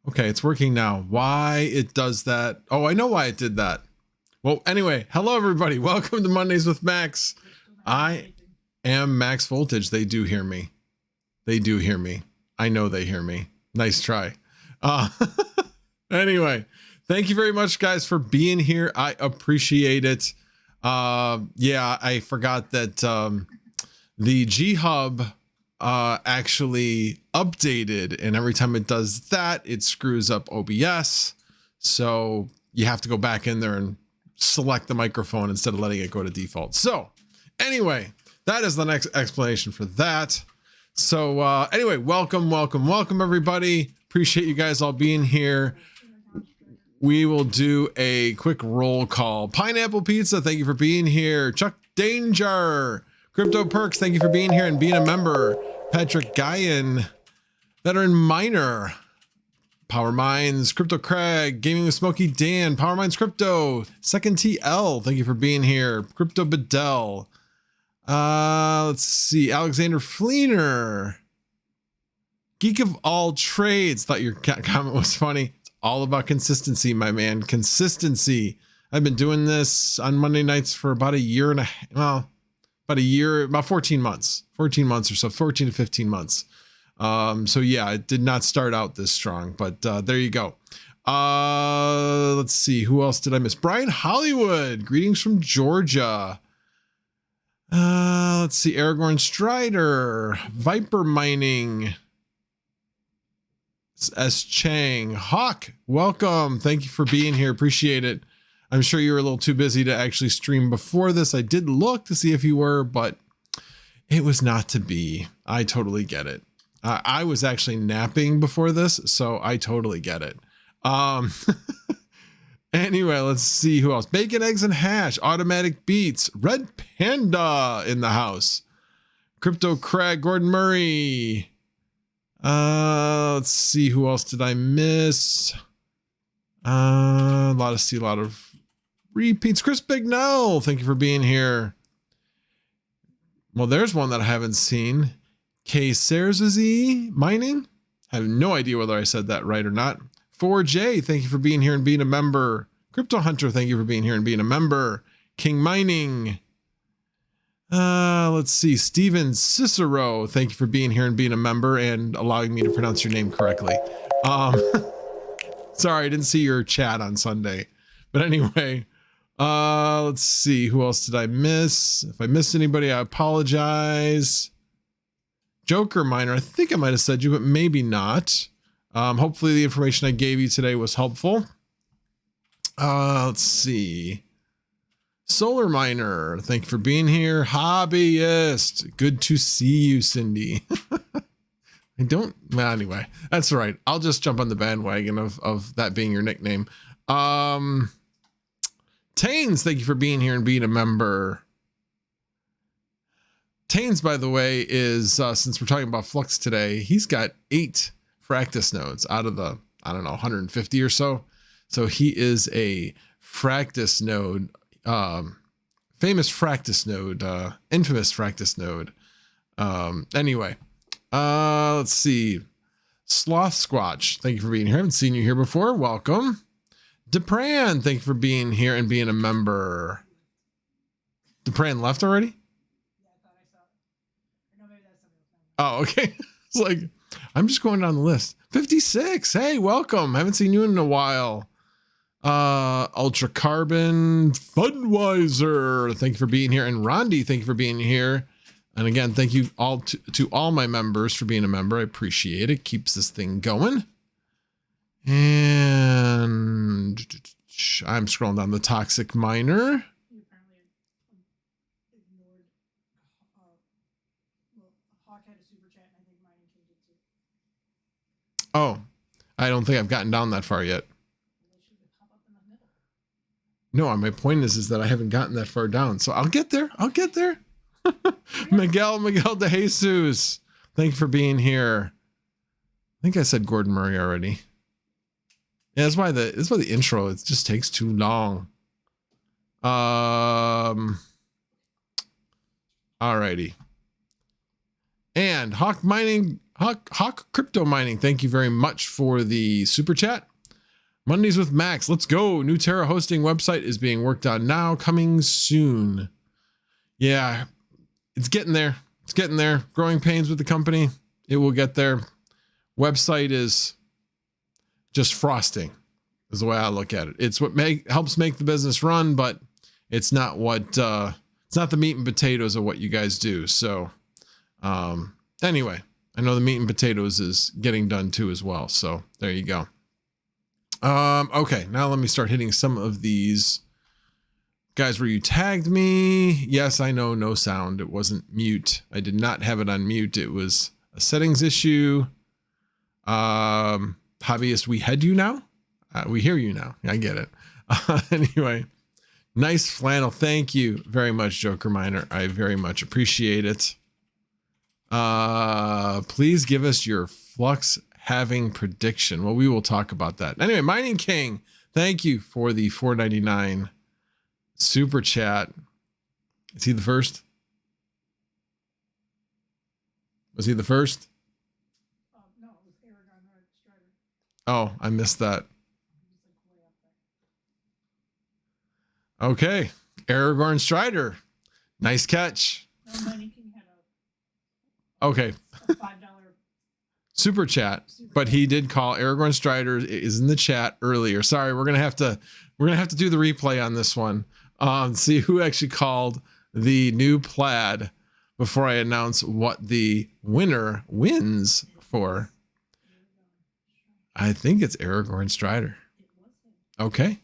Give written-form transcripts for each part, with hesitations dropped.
Okay, it's working now. Why it does that? Oh, I know why it did that. Well, anyway, hello everybody. Welcome to Mondays with Max. I am Max Voltage. They do hear me. They do hear me. I know they hear me. Nice try. Anyway, thank you very much, guys, for being here. I appreciate it. Yeah, I forgot that the G Hub actually updated, and every time it does that, it screws up OBS. So you have to go back in there and select the microphone instead of letting it go to default. So anyway, that is the next explanation for that. So anyway, welcome everybody. Appreciate you guys all being here. We will do a quick roll call. Pineapple Pizza, thank you for being here. Chuck Danger, Crypto Perks, thank you for being here and being a member. Patrick Guyan, Veteran Miner, Power Minds, Crypto Craig, Gaming with Smokey Dan, Power Minds Crypto, Second TL, thank you for being here. Crypto Bedell, let's see, Alexander Fleener, Geek of All Trades, thought your comment was funny. It's all about consistency, my man, consistency. I've been doing this on Monday nights for about a year and a half, well, about 14 months or so, 14 to 15 months. So yeah, it did not start out this strong, but there you go. Let's see, who else did I miss? Brian Hollywood, greetings from Georgia. Let's see, Aragorn Strider, Viper Mining, S. Chang, Hawk, welcome. Thank you for being here. Appreciate it. I'm sure you were a little too busy to actually stream before this. I did look to see if you were, but it was not to be. I totally get it. I was actually napping before this, so I totally get it. Anyway, let's see who else. Bacon, Eggs, and Hash, Automatic Beats, Red Panda in the house, Crypto Craig, Gordon Murray. Let's see, who else did I miss? A lot of repeats. Chris Bignell, thank you for being here. Well, there's one that I haven't seen. K-Serzzy Mining. I have no idea whether I said that right or not. 4J, thank you for being here and being a member. Crypto Hunter, thank you for being here and being a member. King Mining. Let's see. Steven Cicero, thank you for being here and being a member and allowing me to pronounce your name correctly. Sorry, I didn't see your chat on Sunday. But anyway, let's see. Who else did I miss? If I missed anybody, I apologize. Joker Miner, I think I might have said you, but maybe not. Hopefully the information I gave you today was helpful. Let's see. Solar Miner, thank you for being here. Hobbyist, good to see you, Cindy. Well, anyway, that's all right. I'll just jump on the bandwagon of that being your nickname. Tains, thank you for being here and being a member. Tains, by the way, is, since we're talking about Flux today, he's got 8 Fractus nodes out of the, I don't know, 150 or so. So he is a Fractus node, famous Fractus node, infamous Fractus node. Anyway, let's see. Sloth Squatch, thank you for being here. I haven't seen you here before. Welcome. Depran, thank you for being here and being a member. Depran left already? Oh, okay. It's like, I'm just going down the list. 56. Hey, welcome. Haven't seen you in a while. Ultra Carbon, Funwiser, thank you for being here. And Rondi, thank you for being here. And again, thank you all to all my members for being a member. I appreciate it. Keeps this thing going. And I'm scrolling down the Toxic Miner. Oh, I don't think I've gotten down that far yet. No, my point is that I haven't gotten that far down. So I'll get there. I'll get there. Miguel de Jesus. Thank you for being here. I think I said Gordon Murray already. Yeah, that's why the intro, it just takes too long. Alrighty. And Hawk Crypto Mining, thank you very much for the super chat. Mondays with Max, let's go. New Terra hosting website is being worked on now, coming soon. Yeah, it's getting there. It's getting there. Growing pains with the company. It will get there. Website is just frosting, is the way I look at it. It's what helps make the business run, but it's not what it's not the meat and potatoes of what you guys do. So anyway, I know the meat and potatoes is getting done too as well. So there you go. Okay, now let me start hitting some of these guys where you tagged me. Yes, I know, no sound. It wasn't mute. I did not have it on mute. It was a settings issue. Hobbyist, we head you now. We hear you now. I get it. Anyway, nice flannel. Thank you very much, Joker Miner. I very much appreciate it. Please give us your Flux halving prediction. Well, we will talk about that. Anyway, Mining King, thank you for the $4.99 super chat. Is he the first? Was he the first? No, it was Argon Strider. Oh, I missed that. Okay, Aragorn Strider. Nice catch. No, Mining King had okay. a $5 super chat, but he did call. Aragorn Strider is in the chat earlier. Sorry, we're gonna have to do the replay on this one. See who actually called the new plaid before I announce what the winner wins for. I think it's Aragorn Strider. Okay.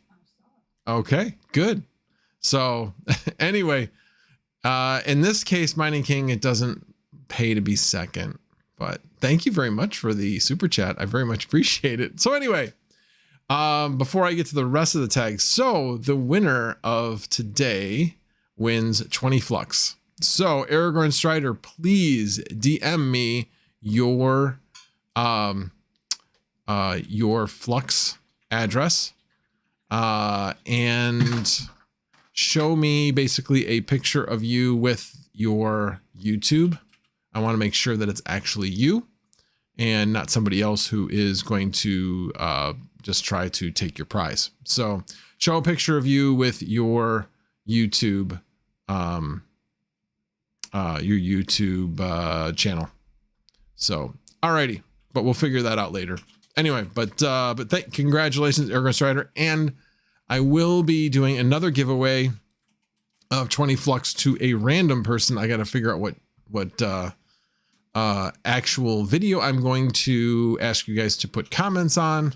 Okay, good. So anyway, in this case, Mining King, it doesn't pay to be second, but thank you very much for the super chat. I very much appreciate it. So anyway, before I get to the rest of the tags, so the winner of today wins 20 Flux. So Aragorn Strider, please DM me your Flux address and show me basically a picture of you with your YouTube. I want to make sure that it's actually you and not somebody else who is going to just try to take your prize. So show a picture of you with your YouTube channel. So alrighty, but we'll figure that out later. Anyway, but congratulations, Aragorn Strider, and I will be doing another giveaway of 20 Flux to a random person. I got to figure out what actual video I'm going to ask you guys to put comments on.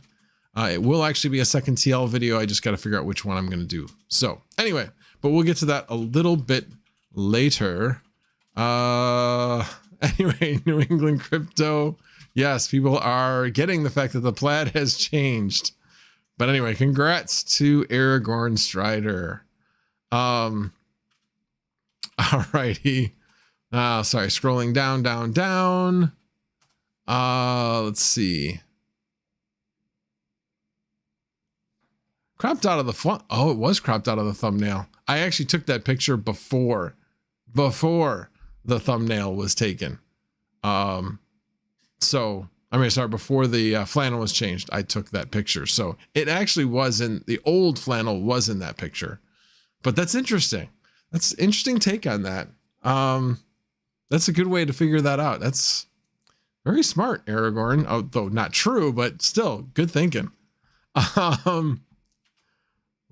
It will actually be a second TL video. I just got to figure out which one I'm going to do. So anyway, but we'll get to that a little bit later. Anyway, New England Crypto. Yes, people are getting the fact that the plaid has changed. But anyway, congrats to Aragorn Strider. Alrighty. Sorry, scrolling down. Let's see. Cropped out of the font. Oh, it was cropped out of the thumbnail. I actually took that picture before the thumbnail was taken. So I mean, sorry, before the flannel was changed, I took that picture. So it actually wasn't, the old flannel was in that picture. But that's interesting. That's an interesting take on that. That's a good way to figure that out. That's very smart, Aragorn. Although not true, but still good thinking.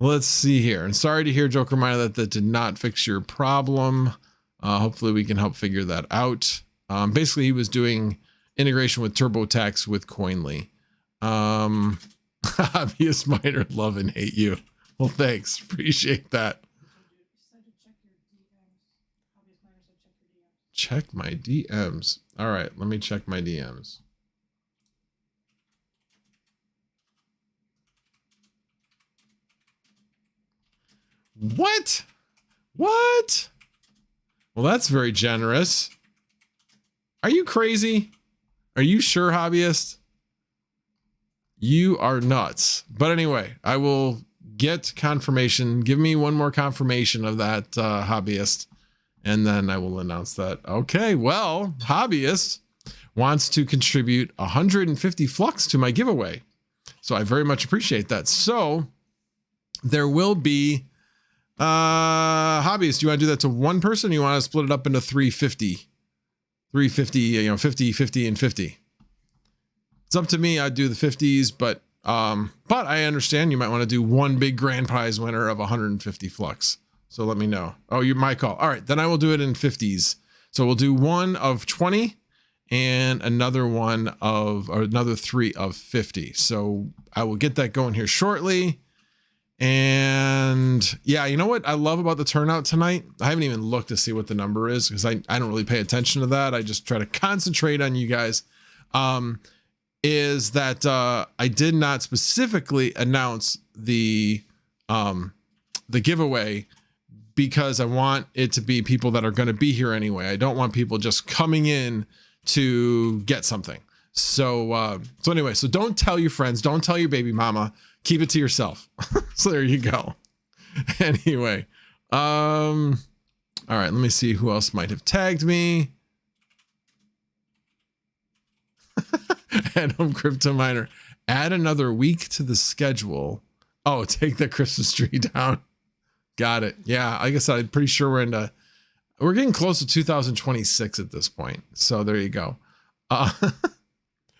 Let's see here. And sorry to hear, Joker Miner, that did not fix your problem. Hopefully we can help figure that out. Basically, he was doing integration with TurboTax with Koinly. Obvious Miner, love and hate you. Well, thanks. Appreciate that. Check my DMs. All right, let me check my DMs. What? What? Well, that's very generous. Are you crazy? Are you sure, hobbyist? You are nuts. But anyway, I will get confirmation. Give me one more confirmation of that, hobbyist, and then I will announce that. Okay, well, hobbyist wants to contribute 150 flux to my giveaway. So I very much appreciate that. So there will be hobbyist. Do you want to do that to one person? Or you want to split it up into 350? 350, 50, 50, and 50. It's up to me. I'd do the 50s, but I understand you might want to do one big grand prize winner of 150 flux. So let me know. Oh, you my call. All right, then I will do it in 50s. So we'll do one of 20 and another another 3 of 50. So I will get that going here shortly. And yeah, you know what I love about the turnout tonight? I haven't even looked to see what the number is because I don't really pay attention to that. I just try to concentrate on you guys. Is that I did not specifically announce the giveaway because I want it to be people that are going to be here anyway. I don't want people just coming in to get something. So anyway, so don't tell your friends, don't tell your baby mama, keep it to yourself. So there you go. Anyway, all right, let me see who else might have tagged me. Adam Crypto Miner, add another week to the schedule. Oh, take the Christmas tree down. Got it. Yeah, I guess I'm pretty sure we're getting close to 2026 at this point. So there you go.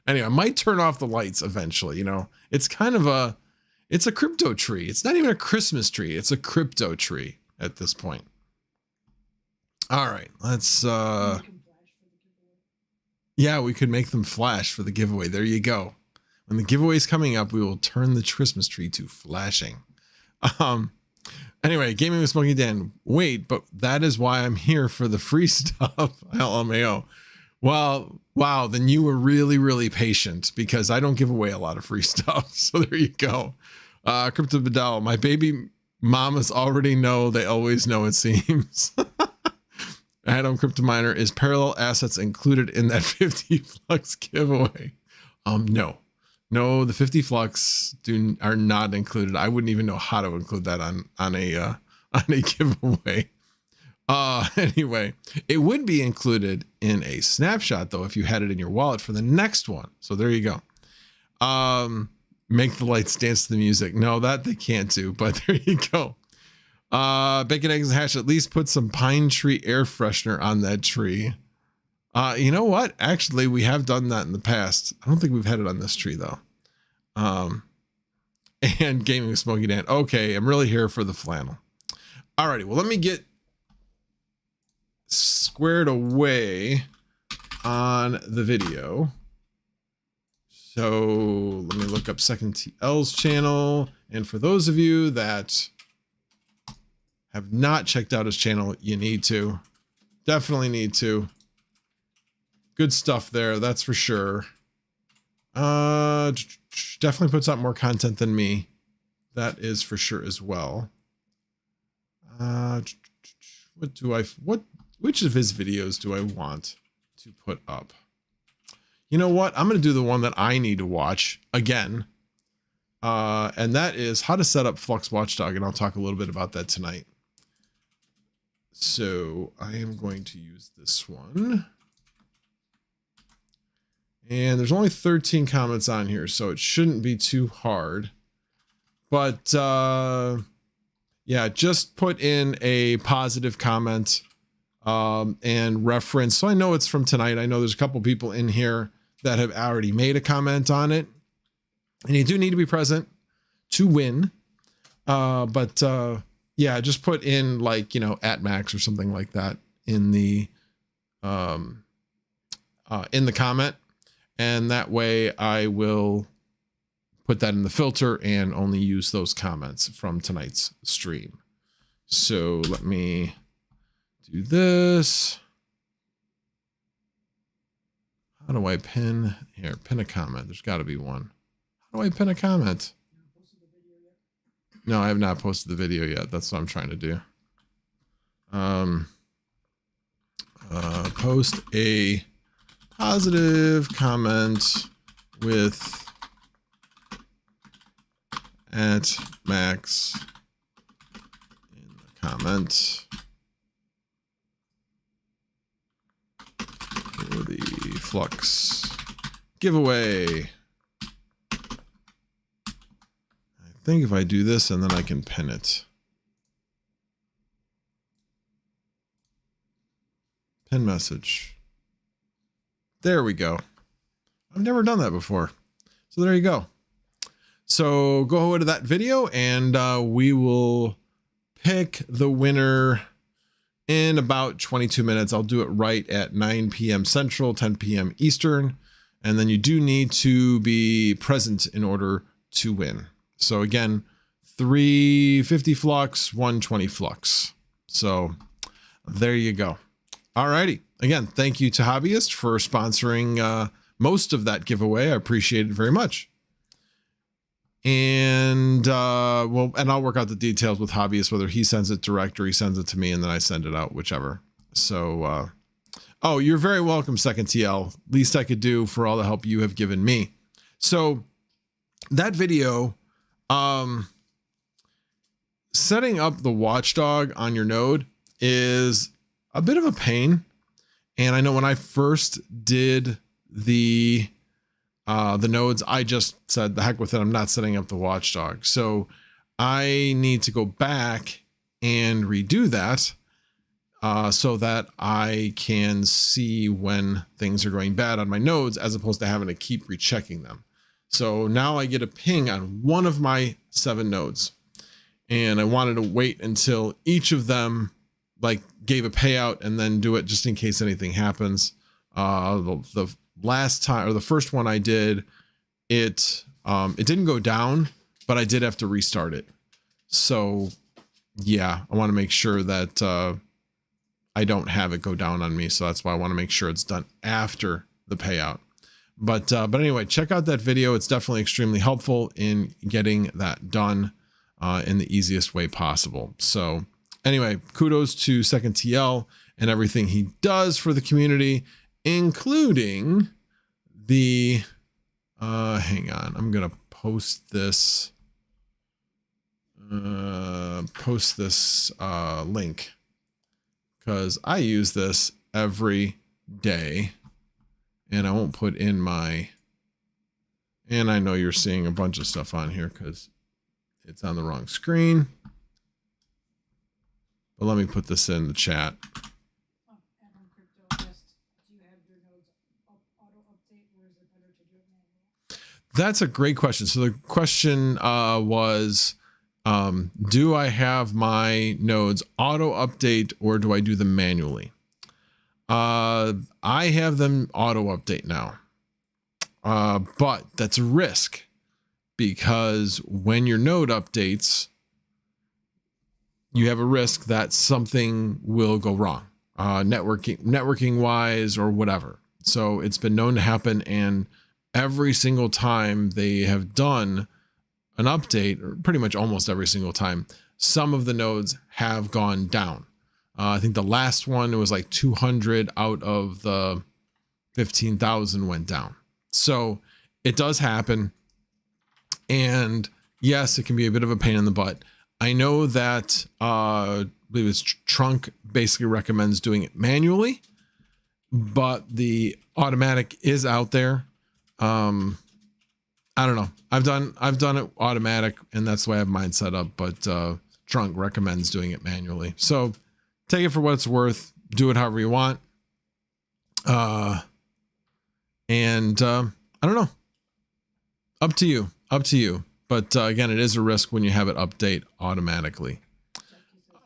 Anyway, I might turn off the lights eventually. It's kind of it's a crypto tree. It's not even a Christmas tree. It's a crypto tree at this point. All right, let's yeah, we could make them flash for the giveaway. There you go. When the giveaway is coming up, we will turn the Christmas tree to flashing. Anyway, Gaming with Smoky Dan. Wait, but that is why I'm here for the free stuff. LMAO. Well, wow, then you were really, really patient because I don't give away a lot of free stuff. So there you go. Crypto Bedell, my baby mamas already know. They always know, it seems. Adam Crypto Miner, is parallel assets included in that 50 flux giveaway? No, the 50 flux are not included. I wouldn't even know how to include that on a giveaway. Anyway, it would be included in a snapshot though if you had it in your wallet for the next one. So there you go. Make the lights dance to the music. No, that they can't do, but there you go. Bacon, eggs, and hash, at least put some pine tree air freshener on that tree. You know what? Actually, we have done that in the past. I don't think we've had it on this tree though. And Gaming with Smoky Dan. Okay, I'm really here for the flannel. Alrighty, well, let me get squared away on the video. So let me look up Second TL's channel. And for those of you that have not checked out his channel, you need to. Definitely need to. Good stuff there, that's for sure. Definitely puts out more content than me. That is for sure as well. Which of his videos do I want to put up? You know what? I'm going to do the one that I need to watch again. And that is how to set up Flux Watchdog. And I'll talk a little bit about that tonight. So I am going to use this one. And there's only 13 comments on here, so it shouldn't be too hard. But yeah, just put in a positive comment and reference. So I know it's from tonight. I know there's a couple people in here that have already made a comment on it. And you do need to be present to win. Yeah, just put in like, at max or something like that in the comment. And that way I will put that in the filter and only use those comments from tonight's stream. So let me do this. How do I pin here? Pin a comment. There's got to be one. How do I pin a comment? No, I have not posted the video yet. That's what I'm trying to do. Post a positive comment with @max in the comment for the Flux giveaway. I think if I do this and then I can pin it. Pin message. There we go. I've never done that before. So there you go. So go over to that video and we will pick the winner in about 22 minutes. I'll do it right at 9 p.m. Central, 10 p.m. Eastern. And then you do need to be present in order to win. So again, 350 Flux, 120 Flux. So there you go. Alrighty. Again, thank you to Hobbyist for sponsoring most of that giveaway. I appreciate it very much. And and I'll work out the details with Hobbyist, whether he sends it direct or he sends it to me and then I send it out, whichever. So oh, you're very welcome, Second TL. Least I could do for all the help you have given me. So that video, setting up the Watchdog on your node is a bit of a pain. And I know when I first did the nodes, I just said the heck with it. I'm not setting up the Watchdog. So I need to go back and redo that so that I can see when things are going bad on my nodes, as opposed to having to keep rechecking them. So now I get a ping on one of my 7 nodes, and I wanted to wait until each of them like gave a payout and then do it just in case anything happens. The last time, or the first one I did, it didn't go down, but I did have to restart it. So yeah, I want to make sure that I don't have it go down on me. So that's why I want to make sure it's done after the payout. But anyway, check out that video. It's definitely extremely helpful in getting that done in the easiest way possible. So anyway, kudos to Second TL and everything he does for the community, including the, hang on, I'm going to post this link because I use this every day. And I won't put in my, and I know you're seeing a bunch of stuff on here because it's on the wrong screen. But let me put this in the chat. That's a great question. So the question was, do I have my nodes auto update or do I do them manually? I have them auto update now, but that's a risk because when your node updates, you have a risk that something will go wrong, networking wise or whatever. So it's been known to happen, and every single time they have done an update, or pretty much almost every single time, some of the nodes have gone down. I think the last one, it was like 200 out of the 15,000 went down. So it does happen. And yes, it can be a bit of a pain in the butt. I know that I believe it's Trunk basically recommends doing it manually, but the automatic is out there. I don't know. I've done it automatic, and that's the way I have mine set up, but Trunk recommends doing it manually. So take it for what it's worth. Do it however you want. I don't know. Up to you. Up to you. But again, it is a risk when you have it update automatically.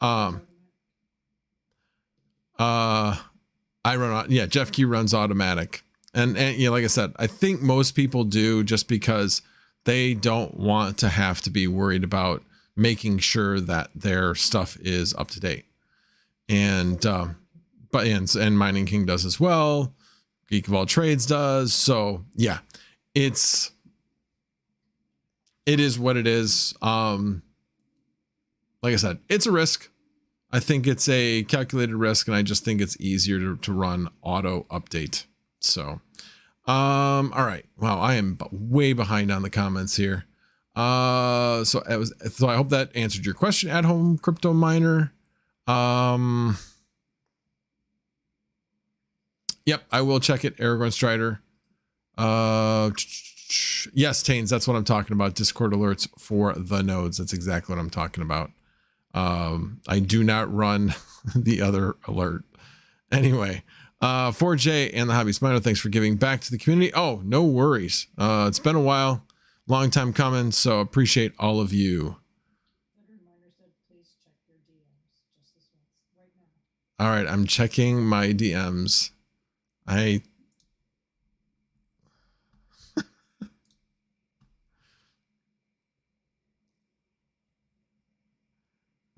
I run, yeah, Jeff Key runs automatic. And you know, like I said, I think most people do just because they don't want to have to be worried about making sure that their stuff is up to date. And and Mining King does as well. Geek of All Trades does. So yeah, it is what it is. like I said, it's a risk. I think it's a calculated risk, and I just think it's easier to run auto update. So, all right. Wow, I am way behind on the comments here. So I hope that answered your question, at home crypto miner. Yep, I will check it, Argon Strider. Yes, Tains, that's what I'm talking about. Discord alerts for the nodes. That's exactly what I'm talking about. I do not run the other alert. Anyway, 4J and the Hobbyist Miner, thanks for giving back to the community. Oh, no worries. It's been a while, long time coming, so appreciate all of you. All right, I'm checking my DMs.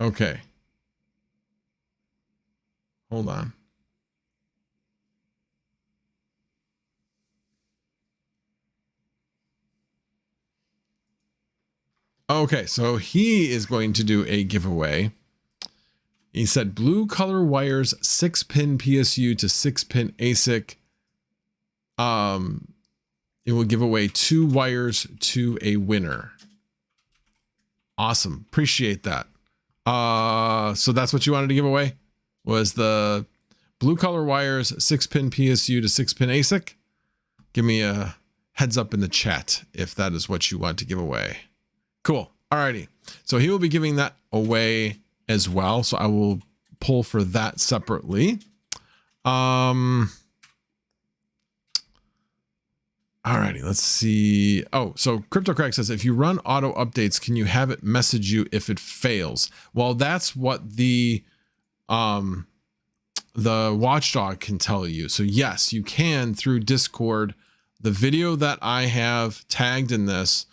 Okay. Hold on. Okay, so he is going to do a giveaway. He said blue color wires, 6-pin PSU to 6-pin ASIC. It will give away 2 wires to a winner. Awesome. Appreciate that. So that's what you wanted to give away, was the blue color wires, 6-pin PSU to 6-pin ASIC. Give me a heads up in the chat if that is what you want to give away. Cool. Alrighty. So he will be giving that away as well. So I will pull for that separately. Alrighty, let's see. Oh, so CryptoCrack says, if you run auto updates, can you have it message you if it fails? Well, that's what the Watchdog can tell you. So yes, you can through Discord. The video that I have tagged in this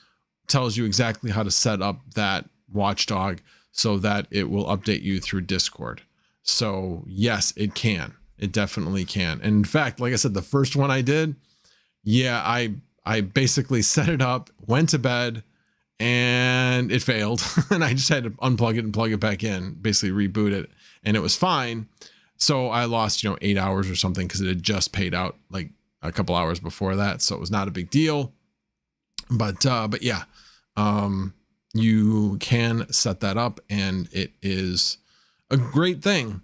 tells you exactly how to set up that Watchdog so that it will update you through Discord. So yes, it can. It definitely can. And in fact, like I said, the first one I did, yeah, I basically set it up, went to bed, and it failed. And I just had to unplug it and plug it back in, basically reboot it, and it was fine. So I lost, 8 hours or something because it had just paid out like a couple hours before that. So it was not a big deal. But yeah, you can set that up, and it is a great thing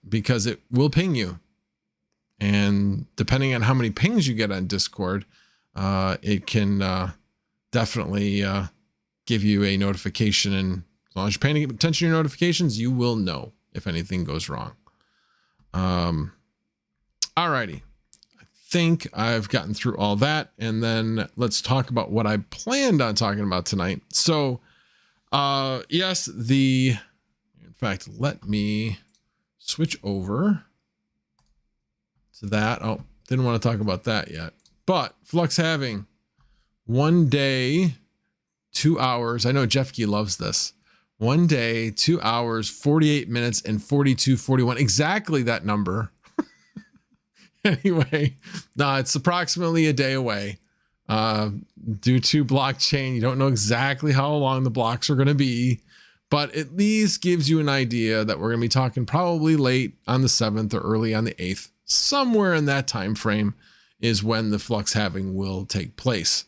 because it will ping you. And depending on how many pings you get on Discord, it can definitely give you a notification. And as long as you're paying attention to your notifications, you will know if anything goes wrong. Alrighty. I think I've gotten through all that. And then let's talk about what I planned on talking about tonight. So, yes, in fact, let me switch over to that. Oh, didn't want to talk about that yet. But Flux halving, 1 day, 2 hours. I know Jeff Key loves this. 1 day, 2 hours, 48 minutes, and 42:41. Exactly that number. Anyway, no, it's approximately a day away. Due to blockchain, you don't know exactly how long the blocks are going to be, but at least gives you an idea that we're going to be talking probably late on the 7th or early on the 8th. Somewhere in that time frame is when the Flux halving will take place.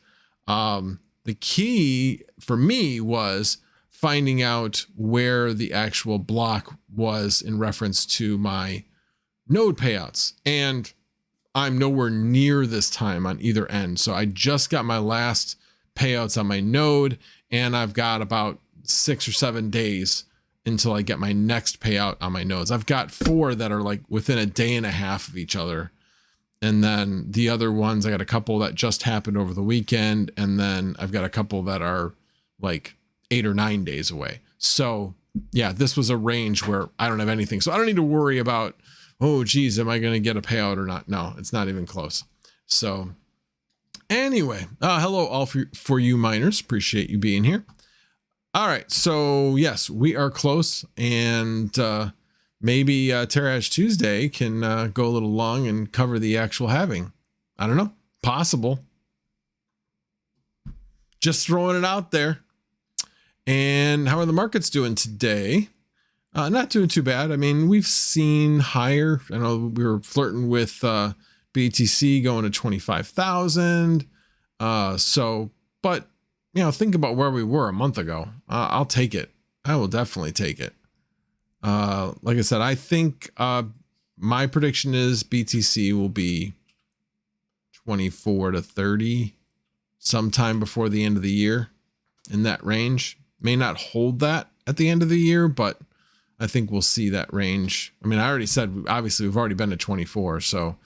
The key for me was finding out where the actual block was in reference to my node payouts. And I'm nowhere near this time on either end. So I just got my last payouts on my node, and I've got about 6 or 7 days until I get my next payout on my nodes. I've got 4 that are like within a day and a half of each other. And then the other ones, I got a couple that just happened over the weekend. And then I've got a couple that are like 8 or 9 days away. So yeah, this was a range where I don't have anything. So I don't need to worry about, oh geez, am I going to get a payout or not? No, it's not even close. So anyway, hello all for you miners. Appreciate you being here. All right. So yes, we are close, and maybe Terrash Tuesday can go a little long and cover the actual halving. I don't know. Possible. Just throwing it out there. And how are the markets doing today? Not doing too bad. I mean, we've seen higher. I know we were flirting with BTC going to 25,000. But you know, think about where we were a month ago. I'll take it. I will definitely take it. Like I said, I think my prediction is BTC will be 24 to 30 sometime before the end of the year, in that range. May not hold that at the end of the year, but I think we'll see that range. I mean, I already said, obviously we've already been to 24, so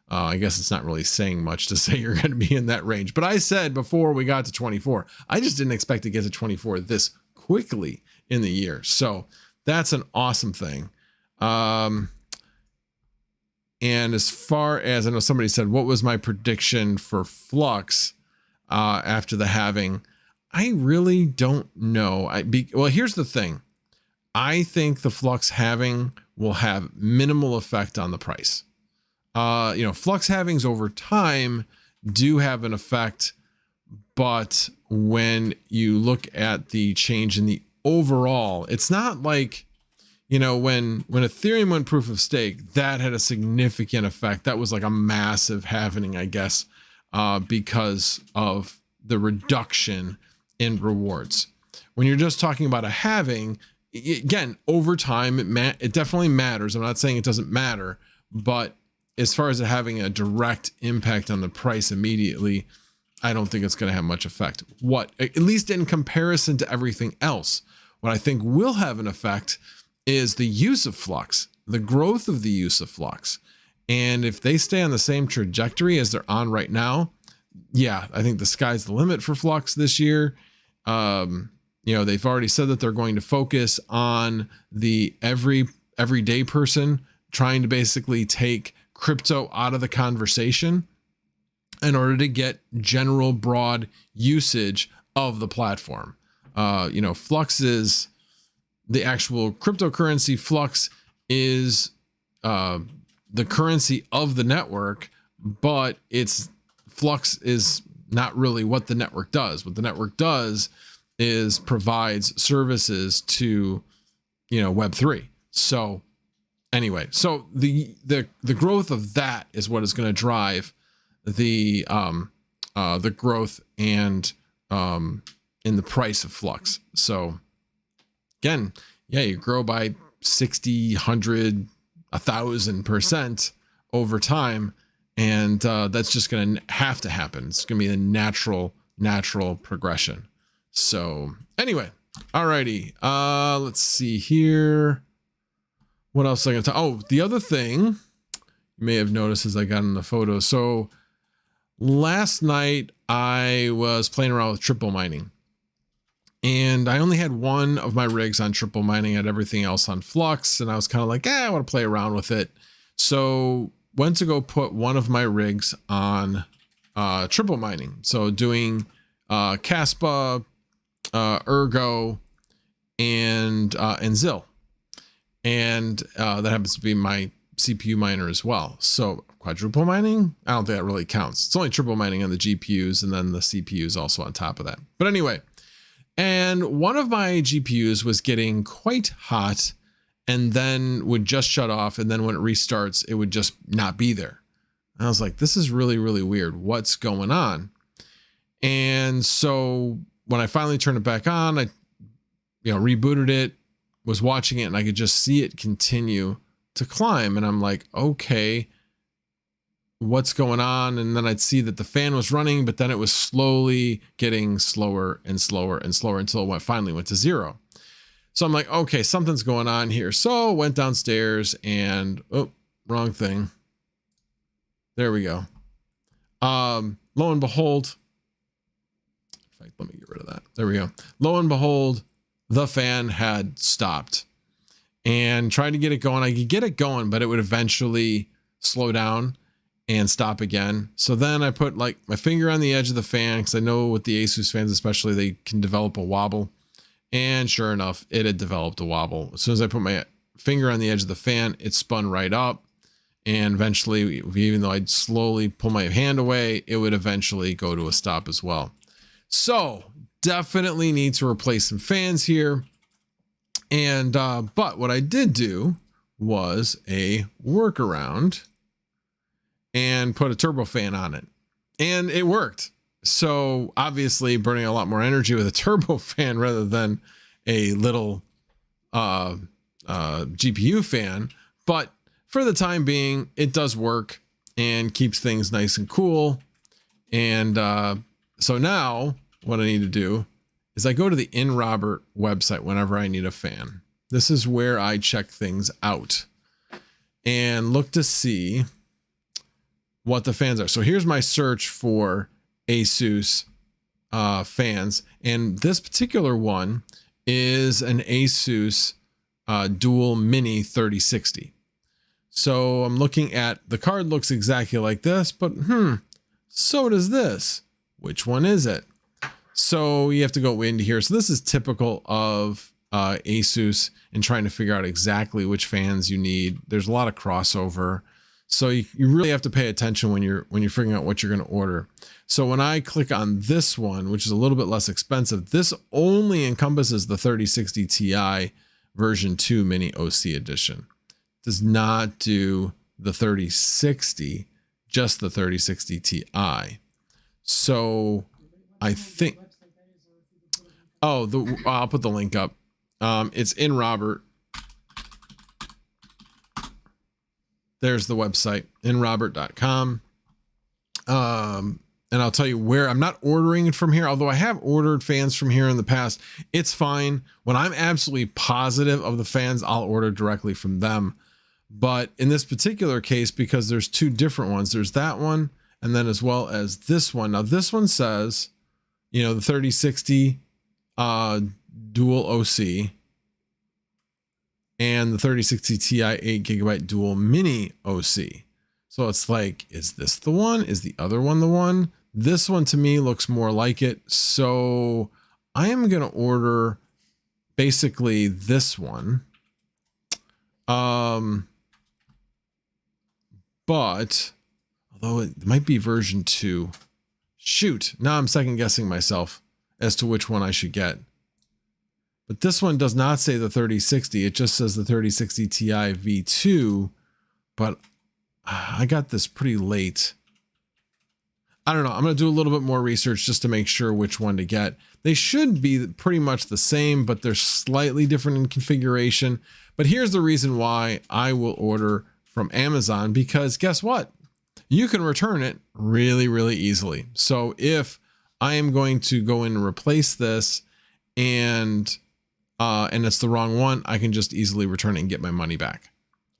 I guess it's not really saying much to say you're going to be in that range. But I said before we got to 24, I just didn't expect to get to 24 this quickly in the year. So that's an awesome thing. And as far as I know, somebody said, what was my prediction for Flux after the halving? I really don't know. Well, here's the thing. I think the Flux halving will have minimal effect on the price. Flux halvings over time do have an effect, but when you look at the change in the overall, it's not like, when Ethereum went proof of stake, that had a significant effect. That was like a massive halving, I guess, because of the reduction in rewards. When you're just talking about a halving, again, over time, it definitely matters. I'm not saying it doesn't matter, but as far as it having a direct impact on the price immediately, I don't think it's going to have much effect. At least in comparison to everything else, what I think will have an effect is the use of Flux, the growth of the use of Flux. And if they stay on the same trajectory as they're on right now, yeah, I think the sky's the limit for Flux this year. They've already said that they're going to focus on the everyday person, trying to basically take crypto out of the conversation in order to get general broad usage of the platform. Flux is the actual cryptocurrency. Flux is the currency of the network, but Flux is not really what the network does. What the network does is provides services to, Web3. So anyway, so the growth of that is what is going to drive the growth and in the price of Flux. So again, yeah, you grow by 60, 100, 1,000% over time. And that's just going to have to happen. It's going to be a natural progression. So anyway, alrighty. Let's see here. What else am I going to talk? Oh, the other thing you may have noticed as I got in the photo. So last night I was playing around with triple mining. And I only had one of my rigs on triple mining. I had everything else on Flux. And I was kind of like, I want to play around with it. So went to go put one of my rigs on triple mining. So doing Caspa, Ergo, and Zil. And that happens to be my CPU miner as well. So quadruple mining, I don't think that really counts. It's only triple mining on the GPUs, and then the CPUs also on top of that. But anyway, and one of my GPUs was getting quite hot and then would just shut off. And then when it restarts, it would just not be there. And I was like, this is really, really weird. What's going on? And so when I finally turned it back on, I, rebooted it, was watching it, and I could just see it continue to climb. And I'm like, okay, what's going on? And then I'd see that the fan was running, but then it was slowly getting slower and slower and slower until it finally went to zero. So I'm like, okay, something's going on here. So went downstairs and, wrong thing. There we go. Lo and behold, in fact, let me get rid of that. There we go. Lo and behold, the fan had stopped, and tried to get it going. I could get it going, but it would eventually slow down and stop again. So then I put like my finger on the edge of the fan, because I know with the Asus fans especially, they can develop a wobble. And sure enough, it had developed a wobble. As soon as I put my finger on the edge of the fan, it spun right up. And eventually, even though I'd slowly pull my hand away, it would eventually go to a stop as well. So definitely need to replace some fans here. And, but what I did do was a workaround and put a turbo fan on it, and it worked. So obviously burning a lot more energy with a turbo fan rather than a little GPU fan. But for the time being, it does work and keeps things nice and cool. And so now what I need to do is I go to the InRobert website whenever I need a fan. This is where I check things out and look to see what the fans are. So here's my search for Asus fans. And this particular one is an Asus Dual Mini 3060. So I'm looking at, the card looks exactly like this, but so does this. Which one is it? So you have to go into here. So this is typical of Asus and trying to figure out exactly which fans you need. There's a lot of crossover. So you really have to pay attention when you're figuring out what you're going to order. So when I click on this one, which is a little bit less expensive, this only encompasses the 3060 Ti version 2 Mini OC edition. Does not do the 3060, just the 3060 Ti. So I think, oh, I'll put the link up. It's InRobert. There's the website, inrobert.com. And I'll tell you where. I'm not ordering it from here, although I have ordered fans from here in the past. It's fine. When I'm absolutely positive of the fans, I'll order directly from them. But in this particular case, because there's two different ones, there's that one and then as well as this one. Now this one says, you know, the 3060 dual OC and the 3060 Ti 8GB dual mini OC. So it's like, is this the one? Is the other one the one? This one to me looks more like it. So I am going to order basically this one. But although it might be version 2, shoot, now I'm second guessing myself as to which one I should get. But this one does not say the 3060. It just says the 3060 Ti V2, but I got this pretty late. I don't know. I'm going to do a little bit more research just to make sure which one to get. They should be pretty much the same, but they're slightly different in configuration. But here's the reason why I will order from Amazon, because guess what? You can return it really, really easily. So if I am going to go in and replace this and it's the wrong one, I can just easily return it and get my money back.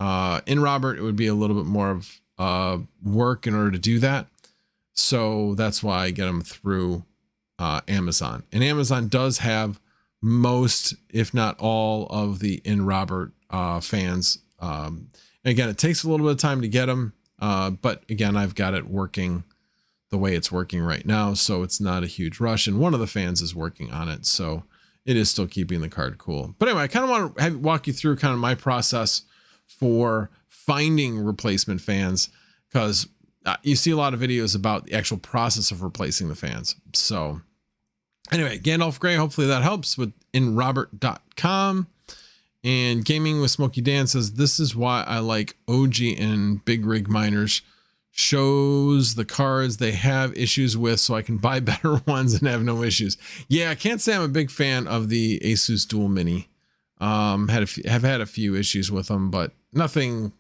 InRobert, it would be a little bit more of work in order to do that. So that's why I get them through Amazon. And Amazon does have most, if not all, of the InRobert fans. Again, it takes a little bit of time to get them. But again, I've got it working the way it's working right now. So it's not a huge rush. And one of the fans is working on it. So it is still keeping the card cool. But anyway, I kind of want to walk you through kind of my process for finding replacement fans, because you see a lot of videos about the actual process of replacing the fans. So anyway, Gandalf Gray, hopefully that helps with inrobert.com. And Gaming with Smokey Dan says, this is why I like OG and big rig miners. Shows the cards they have issues with so I can buy better ones and have no issues. Yeah, I can't say I'm a big fan of the Asus Dual Mini. Have had a few issues with them, but nothing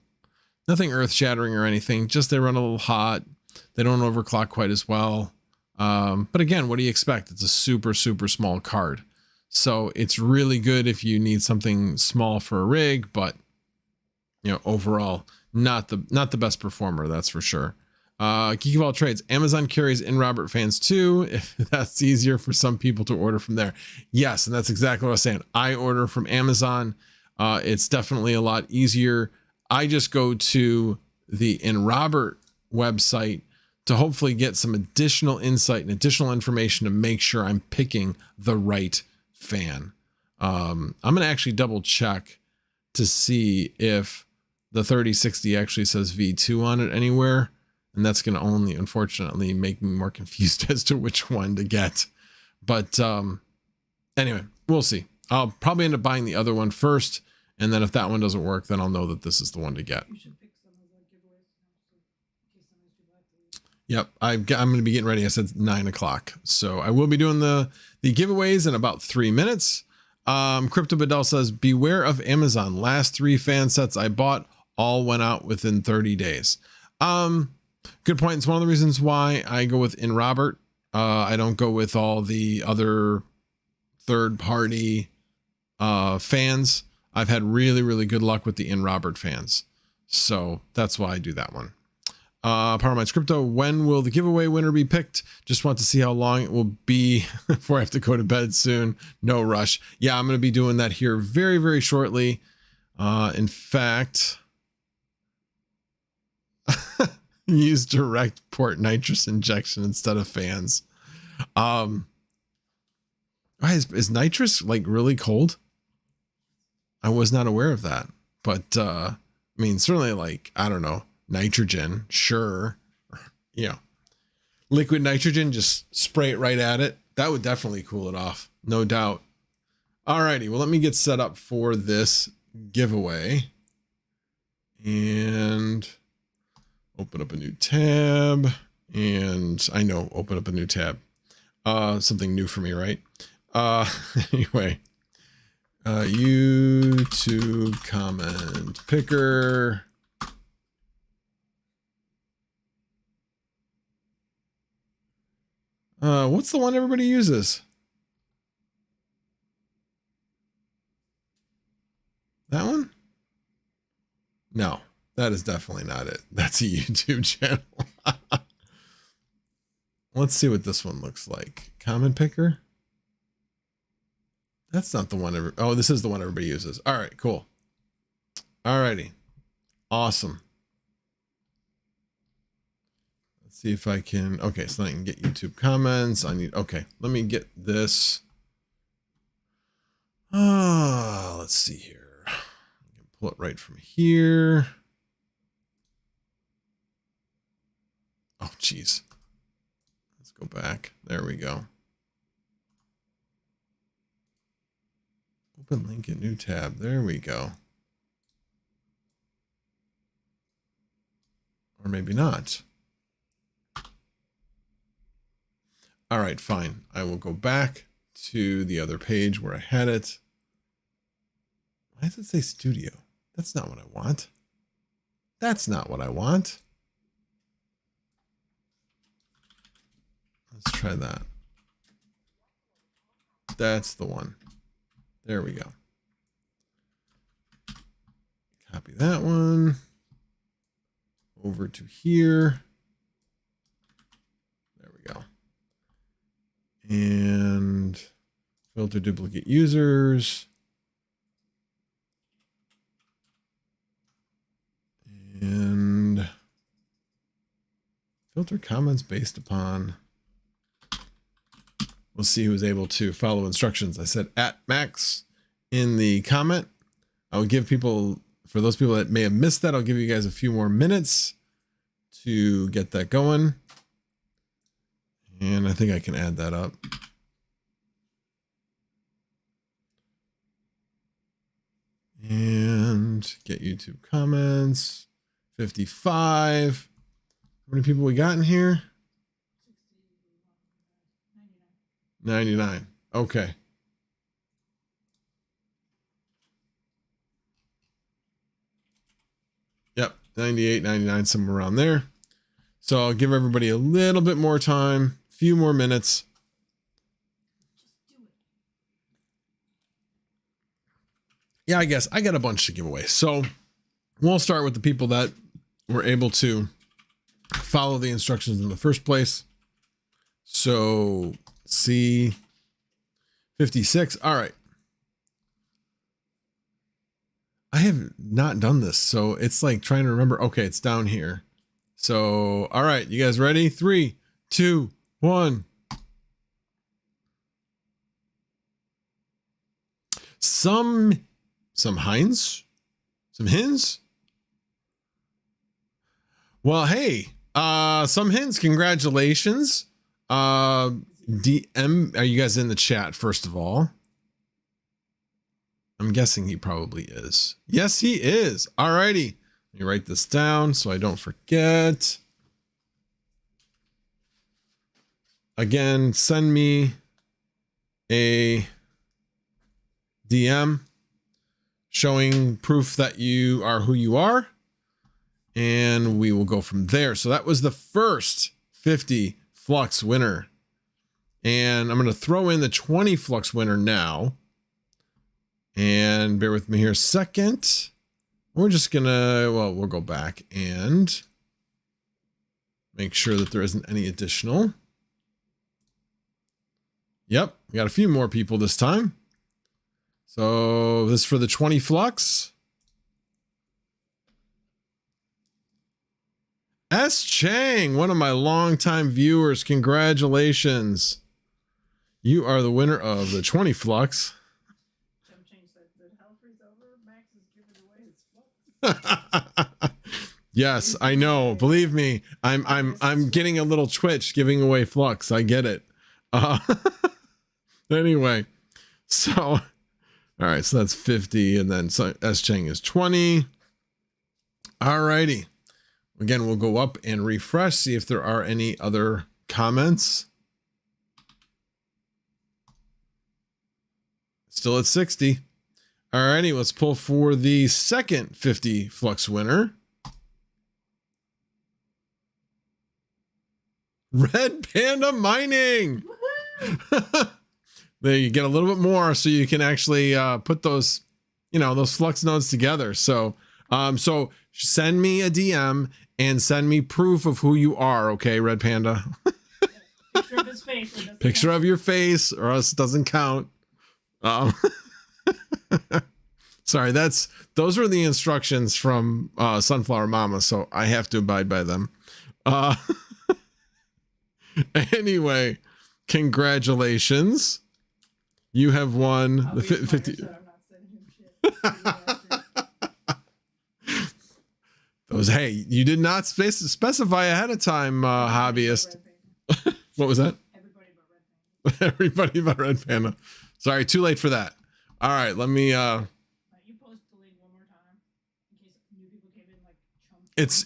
earth shattering or anything. Just they run a little hot. They don't overclock quite as well. But again, what do you expect? It's a super, super small card. So it's really good if you need something small for a rig, but you know, overall, not the best performer, that's for sure. Geek of All Trades, Amazon carries InRobert fans too, if that's easier for some people to order from there. Yes, and that's exactly what I was saying. I order from Amazon. It's definitely a lot easier. I just go to the InRobert website to hopefully get some additional insight and additional information to make sure I'm picking the right fan. I'm going to actually double check to see if the 3060 actually says V2 on it anywhere. And that's going to only, unfortunately, make me more confused as to which one to get. But anyway, we'll see. I'll probably end up buying the other one first, and then if that one doesn't work, then I'll know that this is the one to get. You should pick some of the giveaways, in case somebody's too late to leave. Yep, I'm going to be getting ready. I said 9 o'clock, so I will be doing the giveaways in about 3 minutes. Crypto Bedell says, beware of Amazon. Last 3 fan sets I bought all went out within 30 days. Good point. It's one of the reasons why I go with InRobert. I don't go with all the other third-party fans. I've had really, really good luck with the InRobert fans. So that's why I do that one. Powerminds Crypto, when will the giveaway winner be picked? Just want to see how long it will be before I have to go to bed soon. No rush. Yeah, I'm going to be doing that here very, very shortly. In fact, use direct port nitrous injection instead of fans. Is nitrous like really cold? I was not aware of that, but I mean, certainly like, I don't know, nitrogen, sure. You know, liquid nitrogen, just spray it right at it. That would definitely cool it off. No doubt. Alrighty, well, let me get set up for this giveaway and open up a new tab. And I know, open up a new tab. Something new for me, right? Anyway, YouTube comment picker. What's the one everybody uses? That one? No, that is definitely not it. That's a YouTube channel. Let's see what this one looks like. Comment picker. That's not the one. Oh, this is the one everybody uses. All right, cool. All righty. Awesome. Let's see if I can. Okay, so I can get YouTube comments. Okay, let me get this. Let's see here. I can pull it right from here. Oh, geez. Let's go back. There we go. Open link in new tab. There we go. Or maybe not. All right, fine. I will go back to the other page where I had it. Why does it say studio? That's not what I want. That's not what I want. Let's try that. That's the one. There we go. Copy that one. Over to here. There we go. And filter duplicate users. And filter comments based upon. We'll see who's able to follow instructions. I said @max in the comment. I'll give people, for those people that may have missed that, I'll give you guys a few more minutes to get that going. And I think I can add that up. And get YouTube comments. 55. How many people we got in here? 99. Okay. Yep. 98, 99, somewhere around there. So I'll give everybody a little bit more time, a few more minutes. Yeah, I guess I got a bunch to give away. So we'll start with the people that were able to follow the instructions in the first place. So C 56. All right. I have not done this, so it's like trying to remember. Okay, it's down here. So, all right, you guys ready? 3, 2, 1. Some Heinz? Some Hins? Well, hey, some Hins, congratulations. DM, are you guys in the chat, first of all? I'm guessing he probably is. Yes, he is. Alrighty. Let me write this down so I don't forget. Again, send me a DM showing proof that you are who you are, and we will go from there. So that was the first 50 Flux winner, and I'm going to throw in the 20 Flux winner now, and bear with me here a second. We're just gonna, well, we'll go back and make sure that there isn't any additional. Yep, we got a few more people this time. So this is for the 20 Flux. S. Chang, one of my longtime viewers, congratulations. You are the winner of the 20 Flux. Yes, I know. Believe me, I'm getting a little twitch giving away Flux. I get it. Anyway, so all right, so that's 50, and then S Chang is 20. All righty. Again, we'll go up and refresh, see if there are any other comments. Still at 60. All righty, let's pull for the second 50 Flux winner. Red Panda Mining. There you get a little bit more, so you can actually put those, you know, those Flux nodes together. So, so send me a DM and send me proof of who you are, okay, Red Panda? Picture of his face. Picture of your face, or else it doesn't count. Sorry, those are the instructions from Sunflower Mama, so I have to abide by them. Anyway, congratulations. You have won the 50. Those, hey, you did not specify ahead of time, hobbyist. What was that? Everybody but Red Panda. Sorry, too late for that. All right, let me. You post the link one more time in case new people came in, like.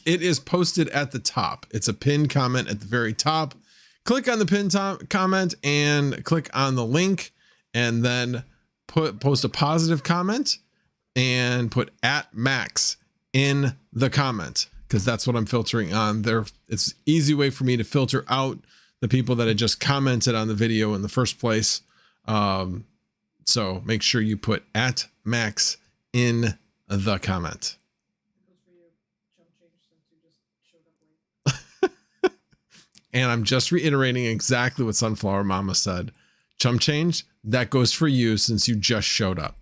It is posted at the top. It's a pinned comment at the very top. Click on the pinned comment and click on the link, and then post a positive comment and put @Max in the comment, because that's what I'm filtering on there. It's an easy way for me to filter out the people that had just commented on the video in the first place. So make sure you put @Max in the comment. And I'm just reiterating exactly what Sunflower Mama said. Chump change, that goes for you since you just showed up.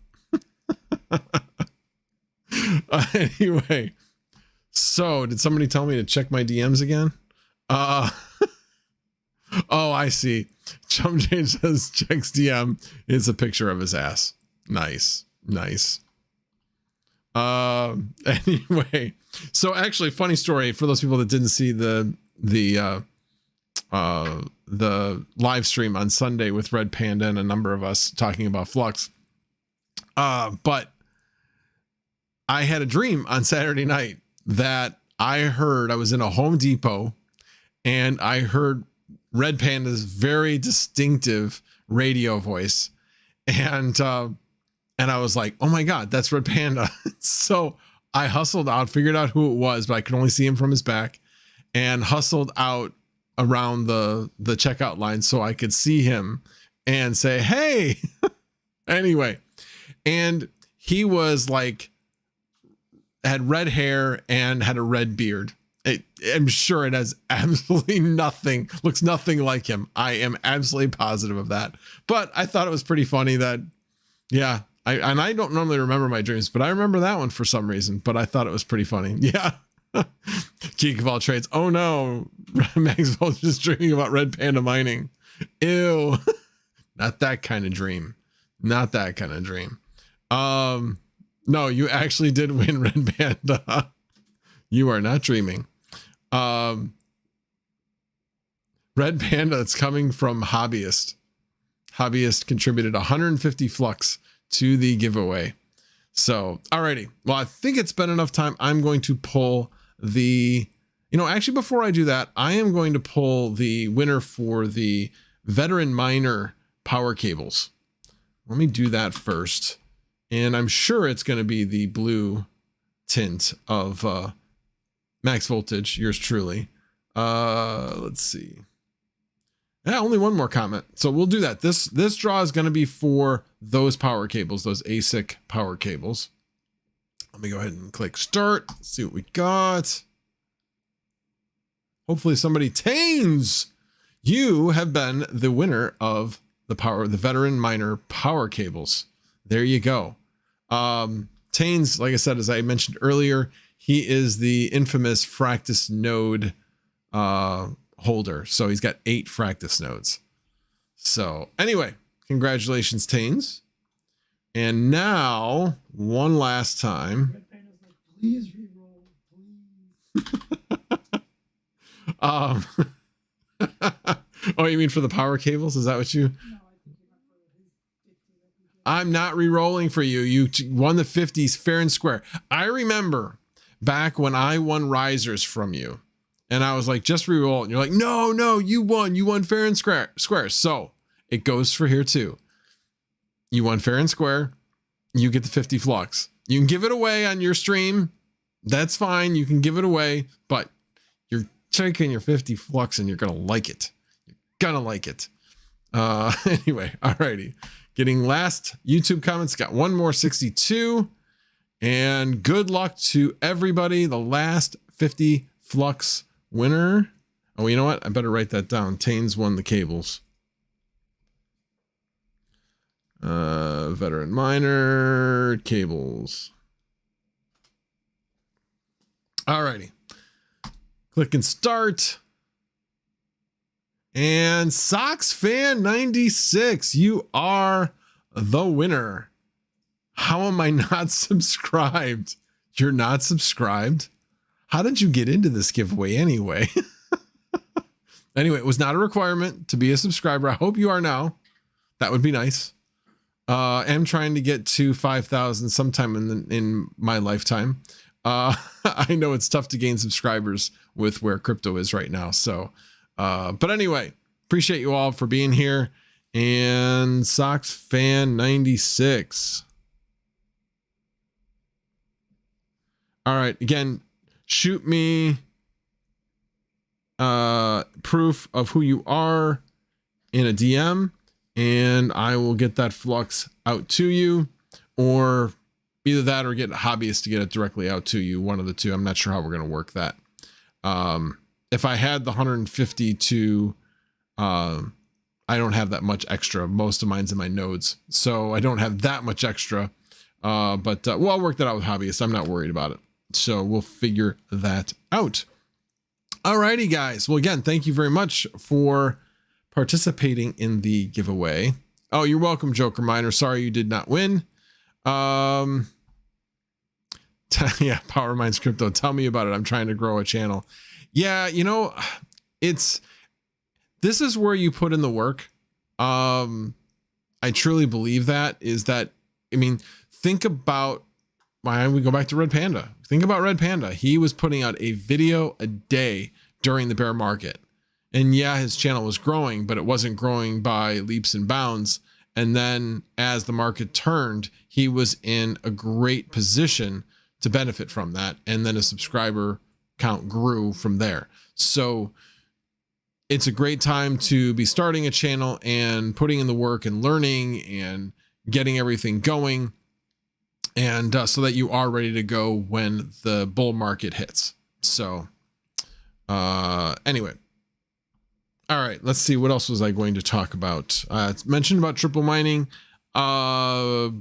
Anyway, so did somebody tell me to check my DMs again? Oh, I see. Chump change says checks DM. It's a picture of his ass. Nice. Nice. Anyway, so actually, funny story for those people that didn't see the live stream on Sunday with Red Panda and a number of us talking about Flux. But I had a dream on Saturday night that I was in a Home Depot and I heard Red Panda's very distinctive radio voice. And I was like, oh my God, that's Red Panda. So I hustled out, figured out who it was, but I could only see him from his back, and hustled out around the checkout line so I could see him and say, hey. Anyway, and he was like, had red hair and had a red beard. I'm sure it has absolutely nothing, looks nothing like him. I am absolutely positive of that. But I thought it was pretty funny that, yeah, I don't normally remember my dreams, but I remember that one for some reason. But I thought it was pretty funny. Yeah. Geek of all trades. Oh no, Maxwell just dreaming about Red Panda mining. Ew. Not that kind of dream. Not that kind of dream. No, you actually did win, Red Panda. You are not dreaming. Red Panda, it's coming from Hobbyist. Hobbyist contributed 150 Flux to the giveaway. So, alrighty. Well, I think it's been enough time. I'm going to pull the, actually before I do that, I am going to pull the winner for the Veteran Miner power cables. Let me do that first. And I'm sure it's going to be the blue tint of Max Voltage, yours truly. Let's see. Yeah, only one more comment. So we'll do that. This draw is going to be for those power cables, those ASIC power cables. Let me go ahead and click start. See what we got. Hopefully somebody tames. You have been the winner of the Veteran Miner power cables. There you go. Taines, like I said, as I mentioned earlier, he is the infamous Fractus node holder. So he's got 8 Fractus nodes. So anyway, congratulations, Taines. And now, one last time. Red Panda's like, please reroll, please. Oh, you mean for the power cables? Is that what you? No, I think you went for his 50 that he did. I'm not re-rolling for you. You won the 50s fair and square. I remember back when I won risers from you. And I was like, just re-roll. And you're like, no, you won fair and square. So it goes for here too. You won fair and square. You get the 50 Flux. You can give it away on your stream. That's fine. You can give it away, but you're taking your 50 Flux and you're going to like it. You're going to like it. Anyway, alrighty. Getting last YouTube comments. Got one more 62. And good luck to everybody. The last 50 Flux winner. Oh, you know what? I better write that down. Taines won the cables. Veteran Miner cables. Alrighty. Click and start. And SoxFan96, you are the winner. How am I not subscribed? You're not subscribed? How did you get into this giveaway anyway? Anyway, it was not a requirement to be a subscriber. I hope you are now. That would be nice. I'm trying to get to 5,000 sometime in my lifetime. I know it's tough to gain subscribers with where crypto is right now. So, but anyway, appreciate you all for being here. And SoxFan96. All right, again, shoot me proof of who you are in a DM, and I will get that Flux out to you, or either that or get a hobbyist to get it directly out to you. One of the two. I'm not sure how we're going to work that. If I had the 150 to, I don't have that much extra. Most of mine's in my nodes, so I don't have that much extra. But well, I'll work that out with hobbyists. I'm not worried about it. So we'll figure that out. Alrighty, guys. Well, again, thank you very much for participating in the giveaway. Oh, you're welcome, Joker Miner. Sorry you did not win. Yeah, Power Minds Crypto. Tell me about it. I'm trying to grow a channel. Yeah, you know, this is where you put in the work. I truly believe that, I mean, think about why we go back to Red Panda. Think about Red Panda. He was putting out a video a day during the bear market. And yeah, his channel was growing, but it wasn't growing by leaps and bounds. And then as the market turned, he was in a great position to benefit from that. And then his subscriber count grew from there. So it's a great time to be starting a channel and putting in the work and learning and getting everything going. And so that you are ready to go when the bull market hits. So anyway. All right, let's see. What else was I going to talk about? It's mentioned about triple mining. Yeah,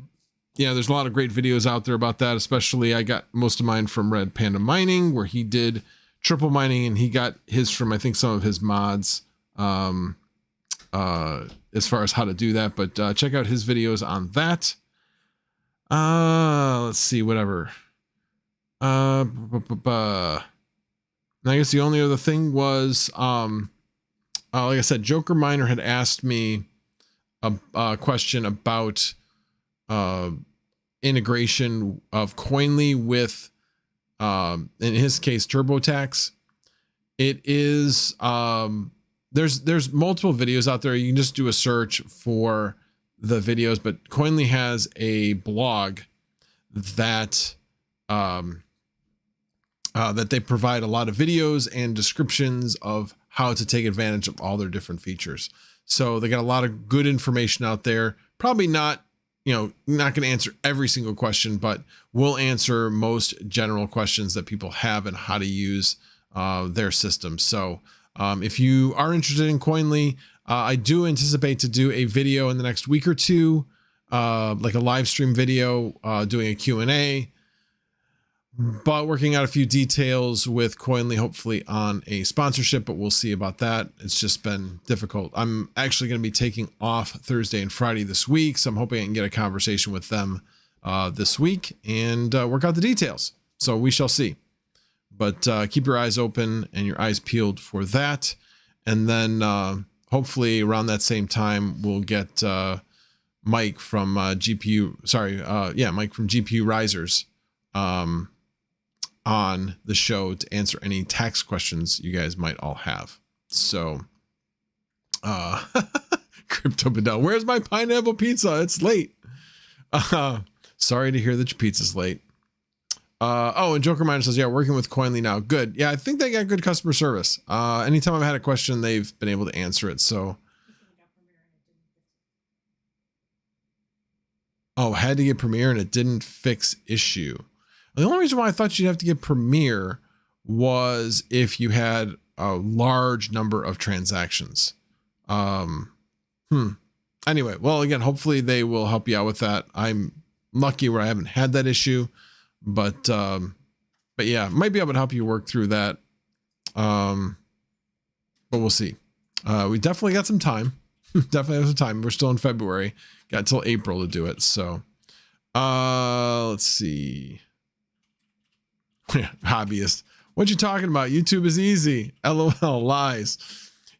there's a lot of great videos out there about that. Especially I got most of mine from Red Panda Mining, where he did triple mining, and he got his from, I think, some of his mods as far as how to do that. But check out his videos on that. Let's see, whatever. I guess the only other thing was like I said, Joker Miner had asked me a question about integration of Koinly with, in his case, TurboTax. It is, there's multiple videos out there. You can just do a search for the videos, but Koinly has a blog that that they provide a lot of videos and descriptions of how to take advantage of all their different features. So they got a lot of good information out there. Probably not, not going to answer every single question, but we'll answer most general questions that people have and how to use their system. So if you are interested in Koinly, I do anticipate to do a video in the next week or two, like a live stream video, doing a Q&A, but working out a few details with Koinly, hopefully on a sponsorship, but we'll see about that. It's just been difficult. I'm actually going to be taking off Thursday and Friday this week, so I'm hoping I can get a conversation with them this week and work out the details. So we shall see. But keep your eyes open and your eyes peeled for that. And then hopefully around that same time, we'll get Mike from Mike from GPU Risers on the show to answer any tax questions you guys might all have. So, Crypto Bedell, where's my pineapple pizza? It's late. Sorry to hear that your pizza's late. And Joker Miner says, yeah, working with Koinly now. Good. Yeah, I think they got good customer service. Anytime I've had a question, they've been able to answer it. So, had to get Premiere and it didn't fix issue. The only reason why I thought you'd have to get Premiere was if you had a large number of transactions. Anyway, well, again, hopefully they will help you out with that. I'm lucky where I haven't had that issue, but yeah, might be able to help you work through that. But we'll see. We definitely got some time. Definitely have some time. We're still in February. Got till April to do it. So, let's see. Hobbyist, what you talking about? YouTube is easy. LOL, lies.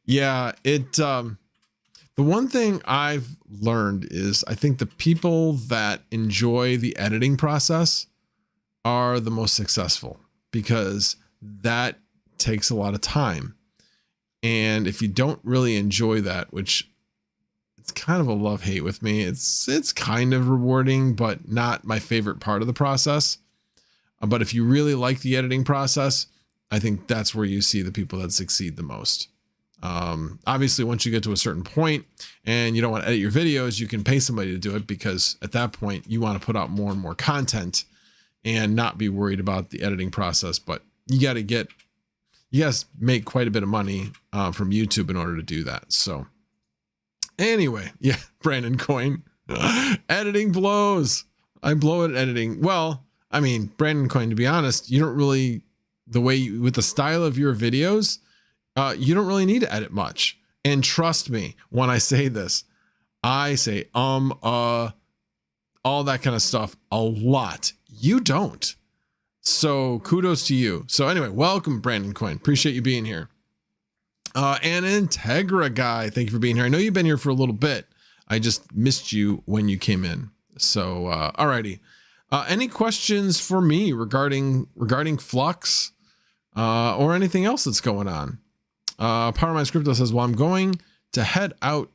Yeah, the one thing I've learned is I think the people that enjoy the editing process are the most successful, because that takes a lot of time. And if you don't really enjoy that, which it's kind of a love-hate with me, it's kind of rewarding, but not my favorite part of the process. But if you really like the editing process, I think that's where you see the people that succeed the most. Obviously, once you get to a certain point and you don't want to edit your videos, you can pay somebody to do it, because at that point you want to put out more and more content and not be worried about the editing process. But you got to make quite a bit of money from YouTube in order to do that. So anyway, yeah, Brandon Coin, editing blows. I blow at editing. Well, I mean, Brandon Coin, to be honest, you don't really, with the style of your videos, you don't really need to edit much. And trust me, when I say this, I say, all that kind of stuff a lot. You don't. So kudos to you. So anyway, welcome, Brandon Coin. Appreciate you being here. And Integra guy, thank you for being here. I know you've been here for a little bit. I just missed you when you came in. So, alrighty. Any questions for me regarding Flux or anything else that's going on? PowerMinds Crypto says, well, I'm going to head out,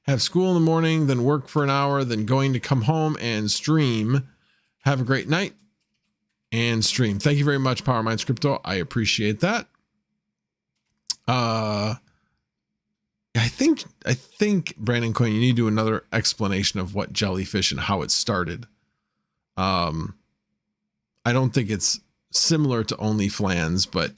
have school in the morning, then work for an hour, then going to come home and stream. Have a great night and stream. Thank you very much, PowerMinds Crypto. I appreciate that. I think Brandon Coin, you need to do another explanation of what jellyfish and how it started. I don't think it's similar to OnlyFlans, but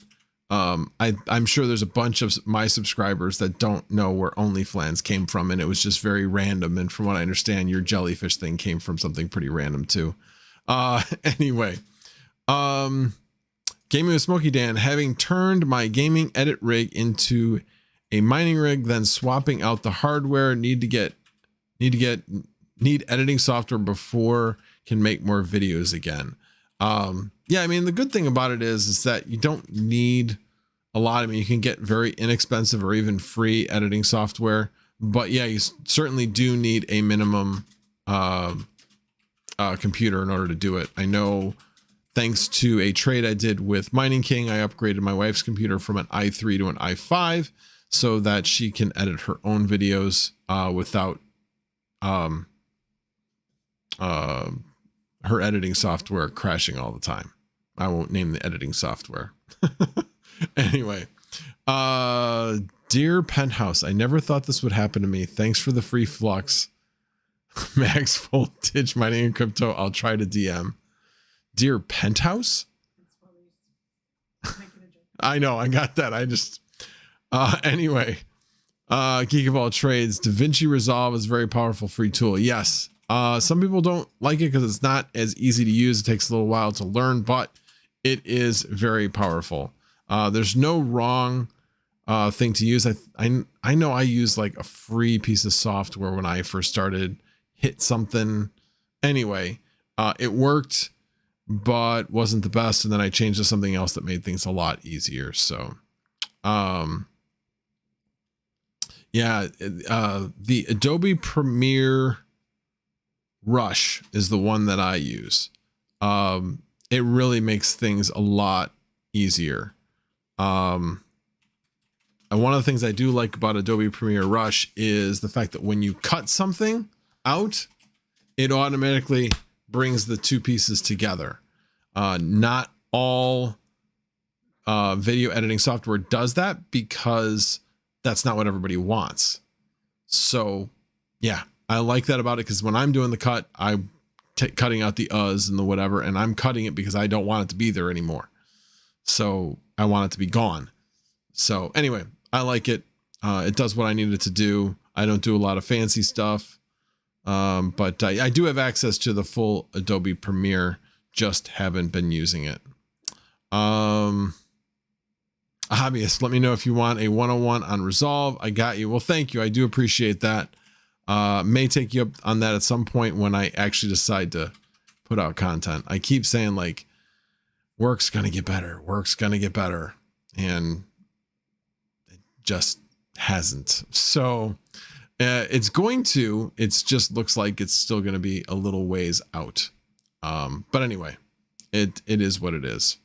I'm sure there's a bunch of my subscribers that don't know where OnlyFlans came from, and it was just very random. And from what I understand, your jellyfish thing came from something pretty random too. Anyway, Gaming with Smokey Dan, having turned my gaming edit rig into a mining rig, then swapping out the hardware, need editing software before can make more videos again. Yeah, I mean, the good thing about it is that you don't need a lot. I mean, you can get very inexpensive or even free editing software, but yeah, you certainly do need a minimum computer in order to do it. I know, thanks to a trade I did with Mining King, I upgraded my wife's computer from an i3 to an i5 so that she can edit her own videos without her editing software crashing all the time. I won't name the editing software. Anyway, dear Penthouse, I never thought this would happen to me. Thanks for the free Flux. Max voltage mining and crypto. I'll try to DM. Dear Penthouse? I know, I got that. I just anyway. Geek of all trades. DaVinci Resolve is a very powerful free tool. Yes. Some people don't like it because it's not as easy to use. It takes a little while to learn, but it is very powerful. There's no wrong thing to use. I know I used like a free piece of software when I first started. Hit something. Anyway, it worked, but wasn't the best. And then I changed to something else that made things a lot easier. So, yeah, the Adobe Premiere Rush is the one that I use. It really makes things a lot easier. And one of the things I do like about Adobe Premiere Rush is the fact that when you cut something out, it automatically brings the two pieces together. Not all video editing software does that because that's not what everybody wants. So yeah, I like that about it, because when I'm doing the cut, I'm cutting out the uhs and the whatever, and I'm cutting it because I don't want it to be there anymore. So I want it to be gone. So anyway, I like it. It does what I need it to do. I don't do a lot of fancy stuff, but I do have access to the full Adobe Premiere, just haven't been using it. Hobbyist, let me know if you want a 101 on Resolve. I got you. Well, thank you. I do appreciate that. May take you up on that at some point when I actually decide to put out content. I keep saying like, work's going to get better. Work's going to get better. And it just hasn't. So it's going to, it's just looks like it's still going to be a little ways out. But anyway, it is what it is.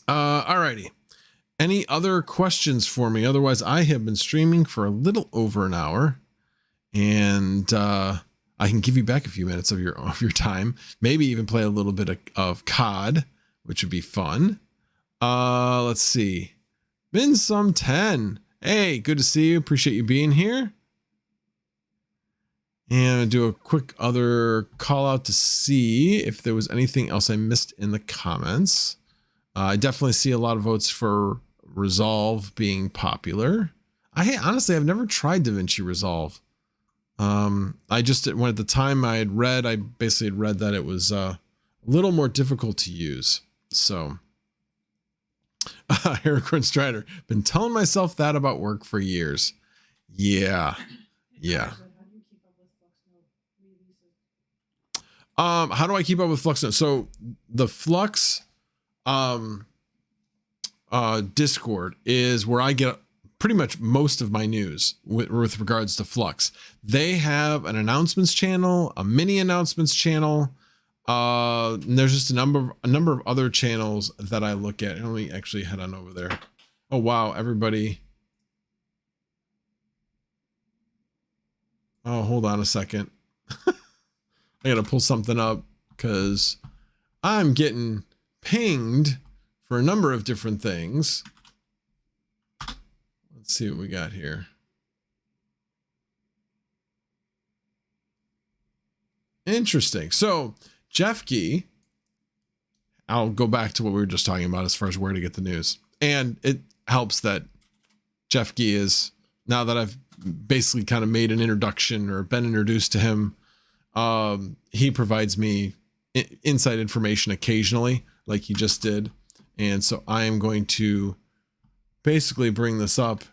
Alrighty. Any other questions for me? Otherwise, I have been streaming for a little over an hour, and I can give you back a few minutes of your time. Maybe even play a little bit of COD, which would be fun. Let's see. Been some 10. Hey, good to see you. Appreciate you being here. And do a quick other call out to see if there was anything else I missed in the comments. I definitely see a lot of votes for Resolve being popular. Honestly, I've never tried DaVinci Resolve. I just, when at the time I basically had read that it was a little more difficult to use. So, Eric Strider, been telling myself that about work for years. Yeah. Yeah. How do I keep up with Flux? So the Flux Discord is where I get pretty much most of my news with regards to Flux. They have an announcements channel, a mini announcements channel. And there's just a number of other channels that I look at. Let me actually head on over there. Oh wow, everybody. Oh, hold on a second. I gotta pull something up because I'm getting pinged for a number of different things. Let's see what we got here. Interesting. So Jeff Gee, I'll go back to what we were just talking about as far as where to get the news. And it helps that Jeff Gee is, now that I've basically kind of made an introduction or been introduced to him, he provides me inside information occasionally, like he just did. And so I am going to basically bring this up.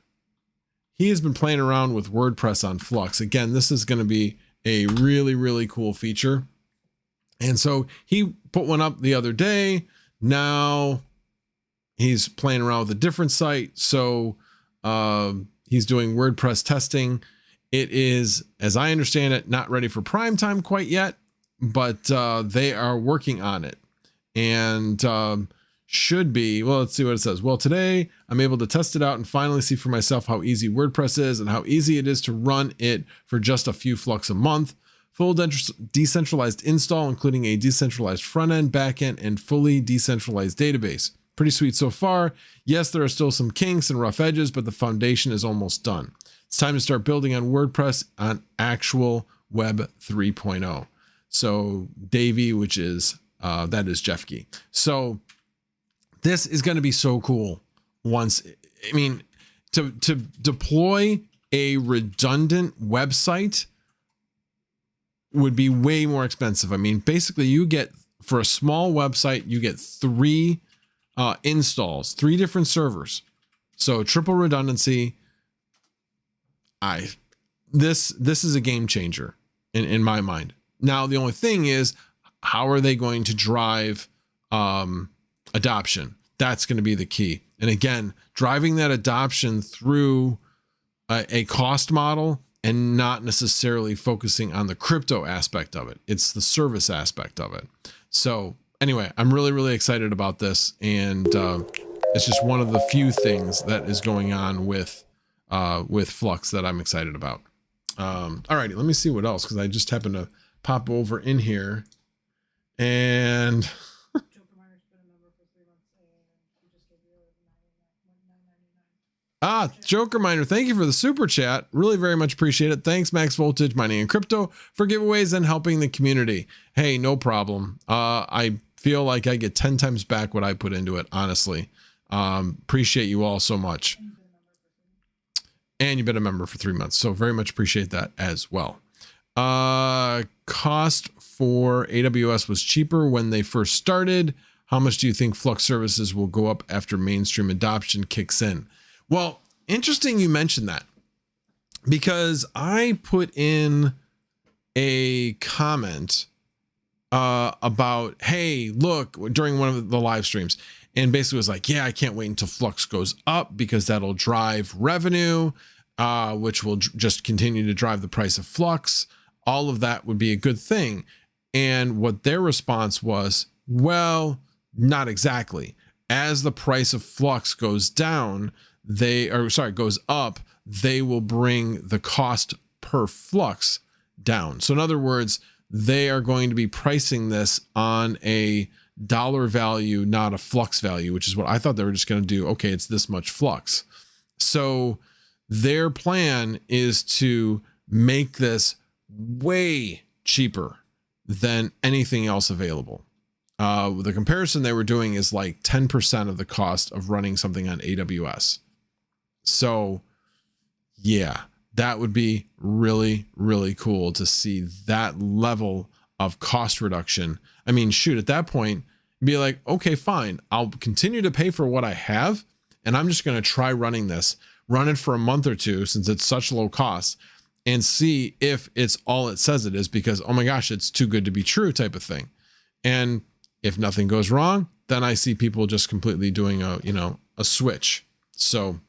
He has been playing around with WordPress on Flux. Again, this is going to be a really, really cool feature. And so he put one up the other day. Now he's playing around with a different site. So he's doing WordPress testing. It is, as I understand it, not ready for prime time quite yet, but they are working on it, and should be. Well, let's see what it says. Well, today I'm able to test it out and finally see for myself how easy WordPress is and how easy it is to run it for just a few Flux a month. Full decentralized install, including a decentralized front end, back end, and fully decentralized database. Pretty sweet so far. Yes, there are still some kinks and rough edges, but the foundation is almost done. It's time to start building on WordPress on actual Web 3.0. So Davey, which is, that is Jeff Key. So this is going to be so cool once, I mean, to deploy a redundant website would be way more expensive. I mean, basically you get, for a small website, you get 3 installs, 3 different servers. So triple redundancy. This is a game changer in my mind. Now, the only thing is, how are they going to drive adoption? That's going to be the key. And again, driving that adoption through a cost model and not necessarily focusing on the crypto aspect of it. It's the service aspect of it. So anyway, I'm really, really excited about this. And it's just one of the few things that is going on with Flux that I'm excited about. Alrighty, let me see what else, because I just happened to pop over in here and Joker Miner, thank you for the super chat. Really very much appreciate it. Thanks, Max Voltage Mining and Crypto, for giveaways and helping the community. Hey, no problem. I feel like I get 10 times back what I put into it, honestly. Appreciate you all so much. And you've been a member for 3 months, so very much appreciate that as well. Cost for AWS was cheaper when they first started. How much do you think Flux services will go up after mainstream adoption kicks in? Well, interesting you mentioned that, because I put in a comment about, hey, look, during one of the live streams, and basically was like, yeah, I can't wait until Flux goes up because that'll drive revenue, which will just continue to drive the price of Flux. All of that would be a good thing. And what their response was, well, not exactly. As the price of Flux goes down, goes up, they will bring the cost per Flux down. So in other words, they are going to be pricing this on a dollar value, not a Flux value, which is what I thought they were just going to do. Okay, it's this much Flux. So their plan is to make this way cheaper than anything else available. The comparison they were doing is like 10% of the cost of running something on AWS. So yeah, that would be really, really cool to see that level of cost reduction. I mean, shoot, at that point, be like, okay, fine, I'll continue to pay for what I have, and I'm just going to try running this, run it for a month or two since it's such low cost, and see if it's all it says it is, because, oh my gosh, it's too good to be true type of thing. And if nothing goes wrong, then I see people just completely doing a switch. So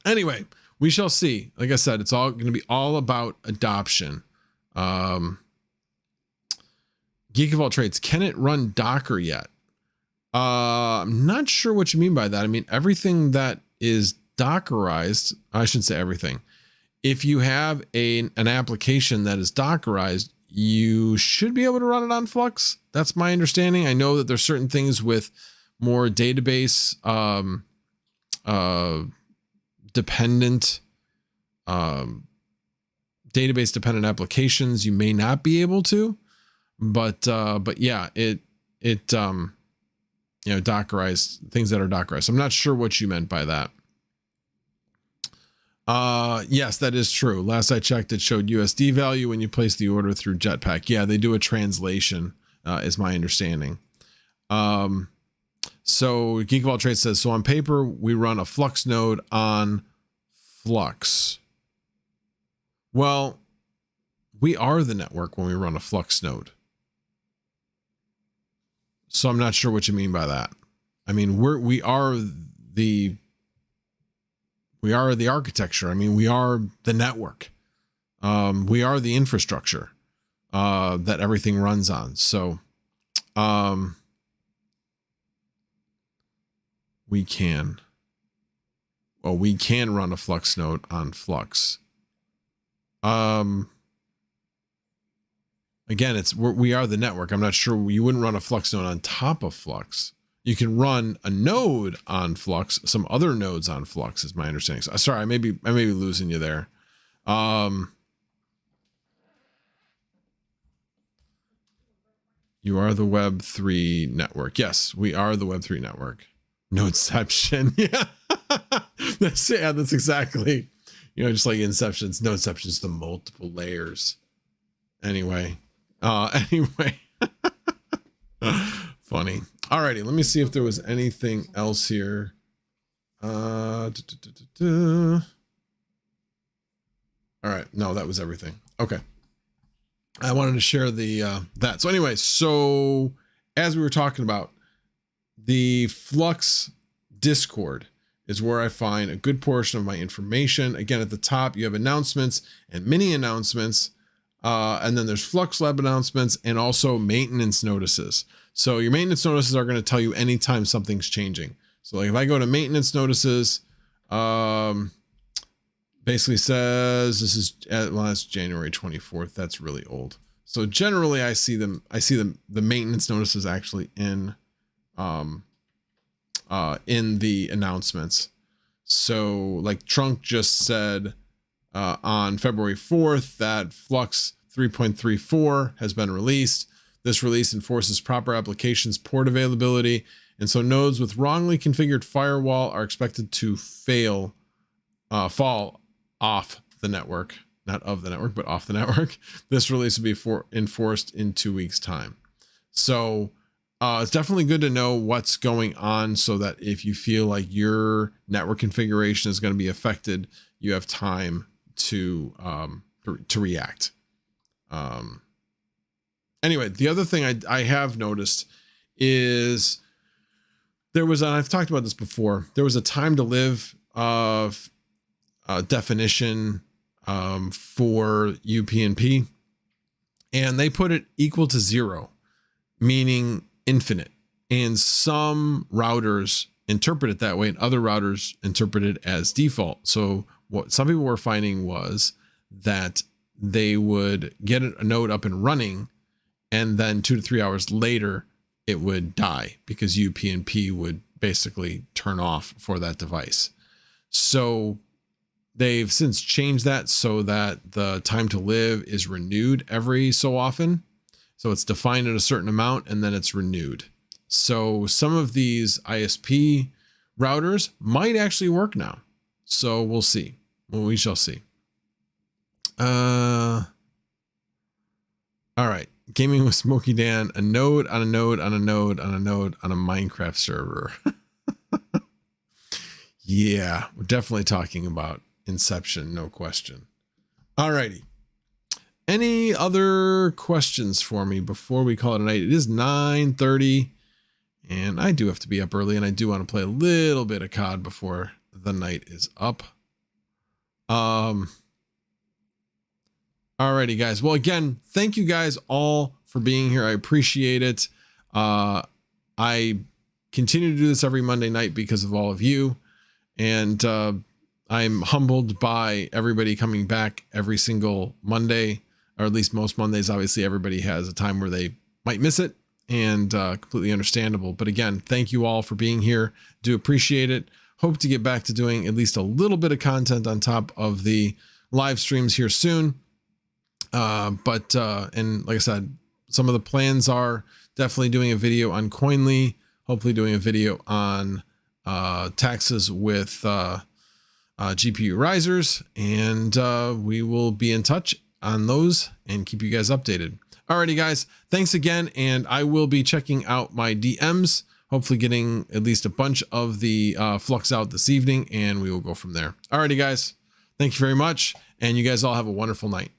anyway, we shall see. Like I said, it's all going to be all about adoption. Geek of all trades, can it run Docker yet? I'm not sure what you mean by that. I mean, everything that is Dockerized, I shouldn't say everything. If you have an application that is Dockerized, you should be able to run it on Flux. That's my understanding. I know that there's certain things with more database dependent applications you may not be able to, but yeah, it Dockerized things that are Dockerized. I'm not sure what you meant by that. Yes, that is true. Last I checked, it showed USD value when you place the order through Jetpack. Yeah, they do a translation, is my understanding. So Geek of All Trades says, so on paper, we run a Flux node on Flux. Well, we are the network when we run a Flux node. So I'm not sure what you mean by that. I mean, we are the architecture. I mean, we are the network. We are the infrastructure that everything runs on. So we can run a Flux node on Flux. Again, we are the network. I'm not sure you wouldn't run a Flux node on top of Flux. You can run a node on Flux, some other nodes on Flux is my understanding. So, sorry, I may be losing you there. You are the Web3 network. Yes, we are the Web3 network. Nodeception. Yeah. That's exactly, just like Inception's. Nodeception's the multiple layers. Anyway. Funny. Alrighty, let me see if there was anything else here. All right, no, that was everything. Okay. I wanted to share that. So anyway, so as we were talking about, the Flux Discord is where I find a good portion of my information. Again, at the top, you have announcements and mini announcements. And then there's Flux Lab announcements and also maintenance notices. So your maintenance notices are going to tell you anytime something's changing. So like if I go to maintenance notices, basically says this is, well, that's January 24th. That's really old. So generally I see the maintenance notices actually in the announcements. So like Trunk just said, on February 4th that Flux 3.34 has been released. This release enforces proper applications port availability, and so nodes with wrongly configured firewall are expected to fall off the network, not of the network, but off the network. This release will be enforced in 2 weeks' time. So it's definitely good to know what's going on so that if you feel like your network configuration is going to be affected, you have time to react. Anyway, the other thing I have noticed is there was, and I've talked about this before, there was a time to live definition for UPnP, and they put it equal to 0, meaning infinite. And some routers interpret it that way, and other routers interpret it as default. So what some people were finding was that they would get a node up and running, and then 2 to 3 hours later, it would die because UPnP would basically turn off for that device. So they've since changed that so that the time to live is renewed every so often. So it's defined at a certain amount and then it's renewed. So some of these ISP routers might actually work now. So we'll see. Well, we shall see. All right. Gaming with Smokey Dan, a node on a node on a node on a node on a Minecraft server. Yeah, we're definitely talking about Inception, no question. All righty. Any other questions for me before we call it a night? It is 9:30 and I do have to be up early, and I do want to play a little bit of COD before the night is up. Alrighty, guys. Well, again, thank you guys all for being here. I appreciate it. I continue to do this every Monday night because of all of you. And I'm humbled by everybody coming back every single Monday, or at least most Mondays. Obviously, everybody has a time where they might miss it, and completely understandable. But again, thank you all for being here. Do appreciate it. Hope to get back to doing at least a little bit of content on top of the live streams here soon. And like I said, some of the plans are definitely doing a video on Koinly, hopefully doing a video on taxes with GPU risers, and we will be in touch on those and keep you guys updated. Alrighty, guys, thanks again, and I will be checking out my DMs, hopefully getting at least a bunch of the Flux out this evening, and we will go from there. Alrighty, guys, thank you very much, and you guys all have a wonderful night.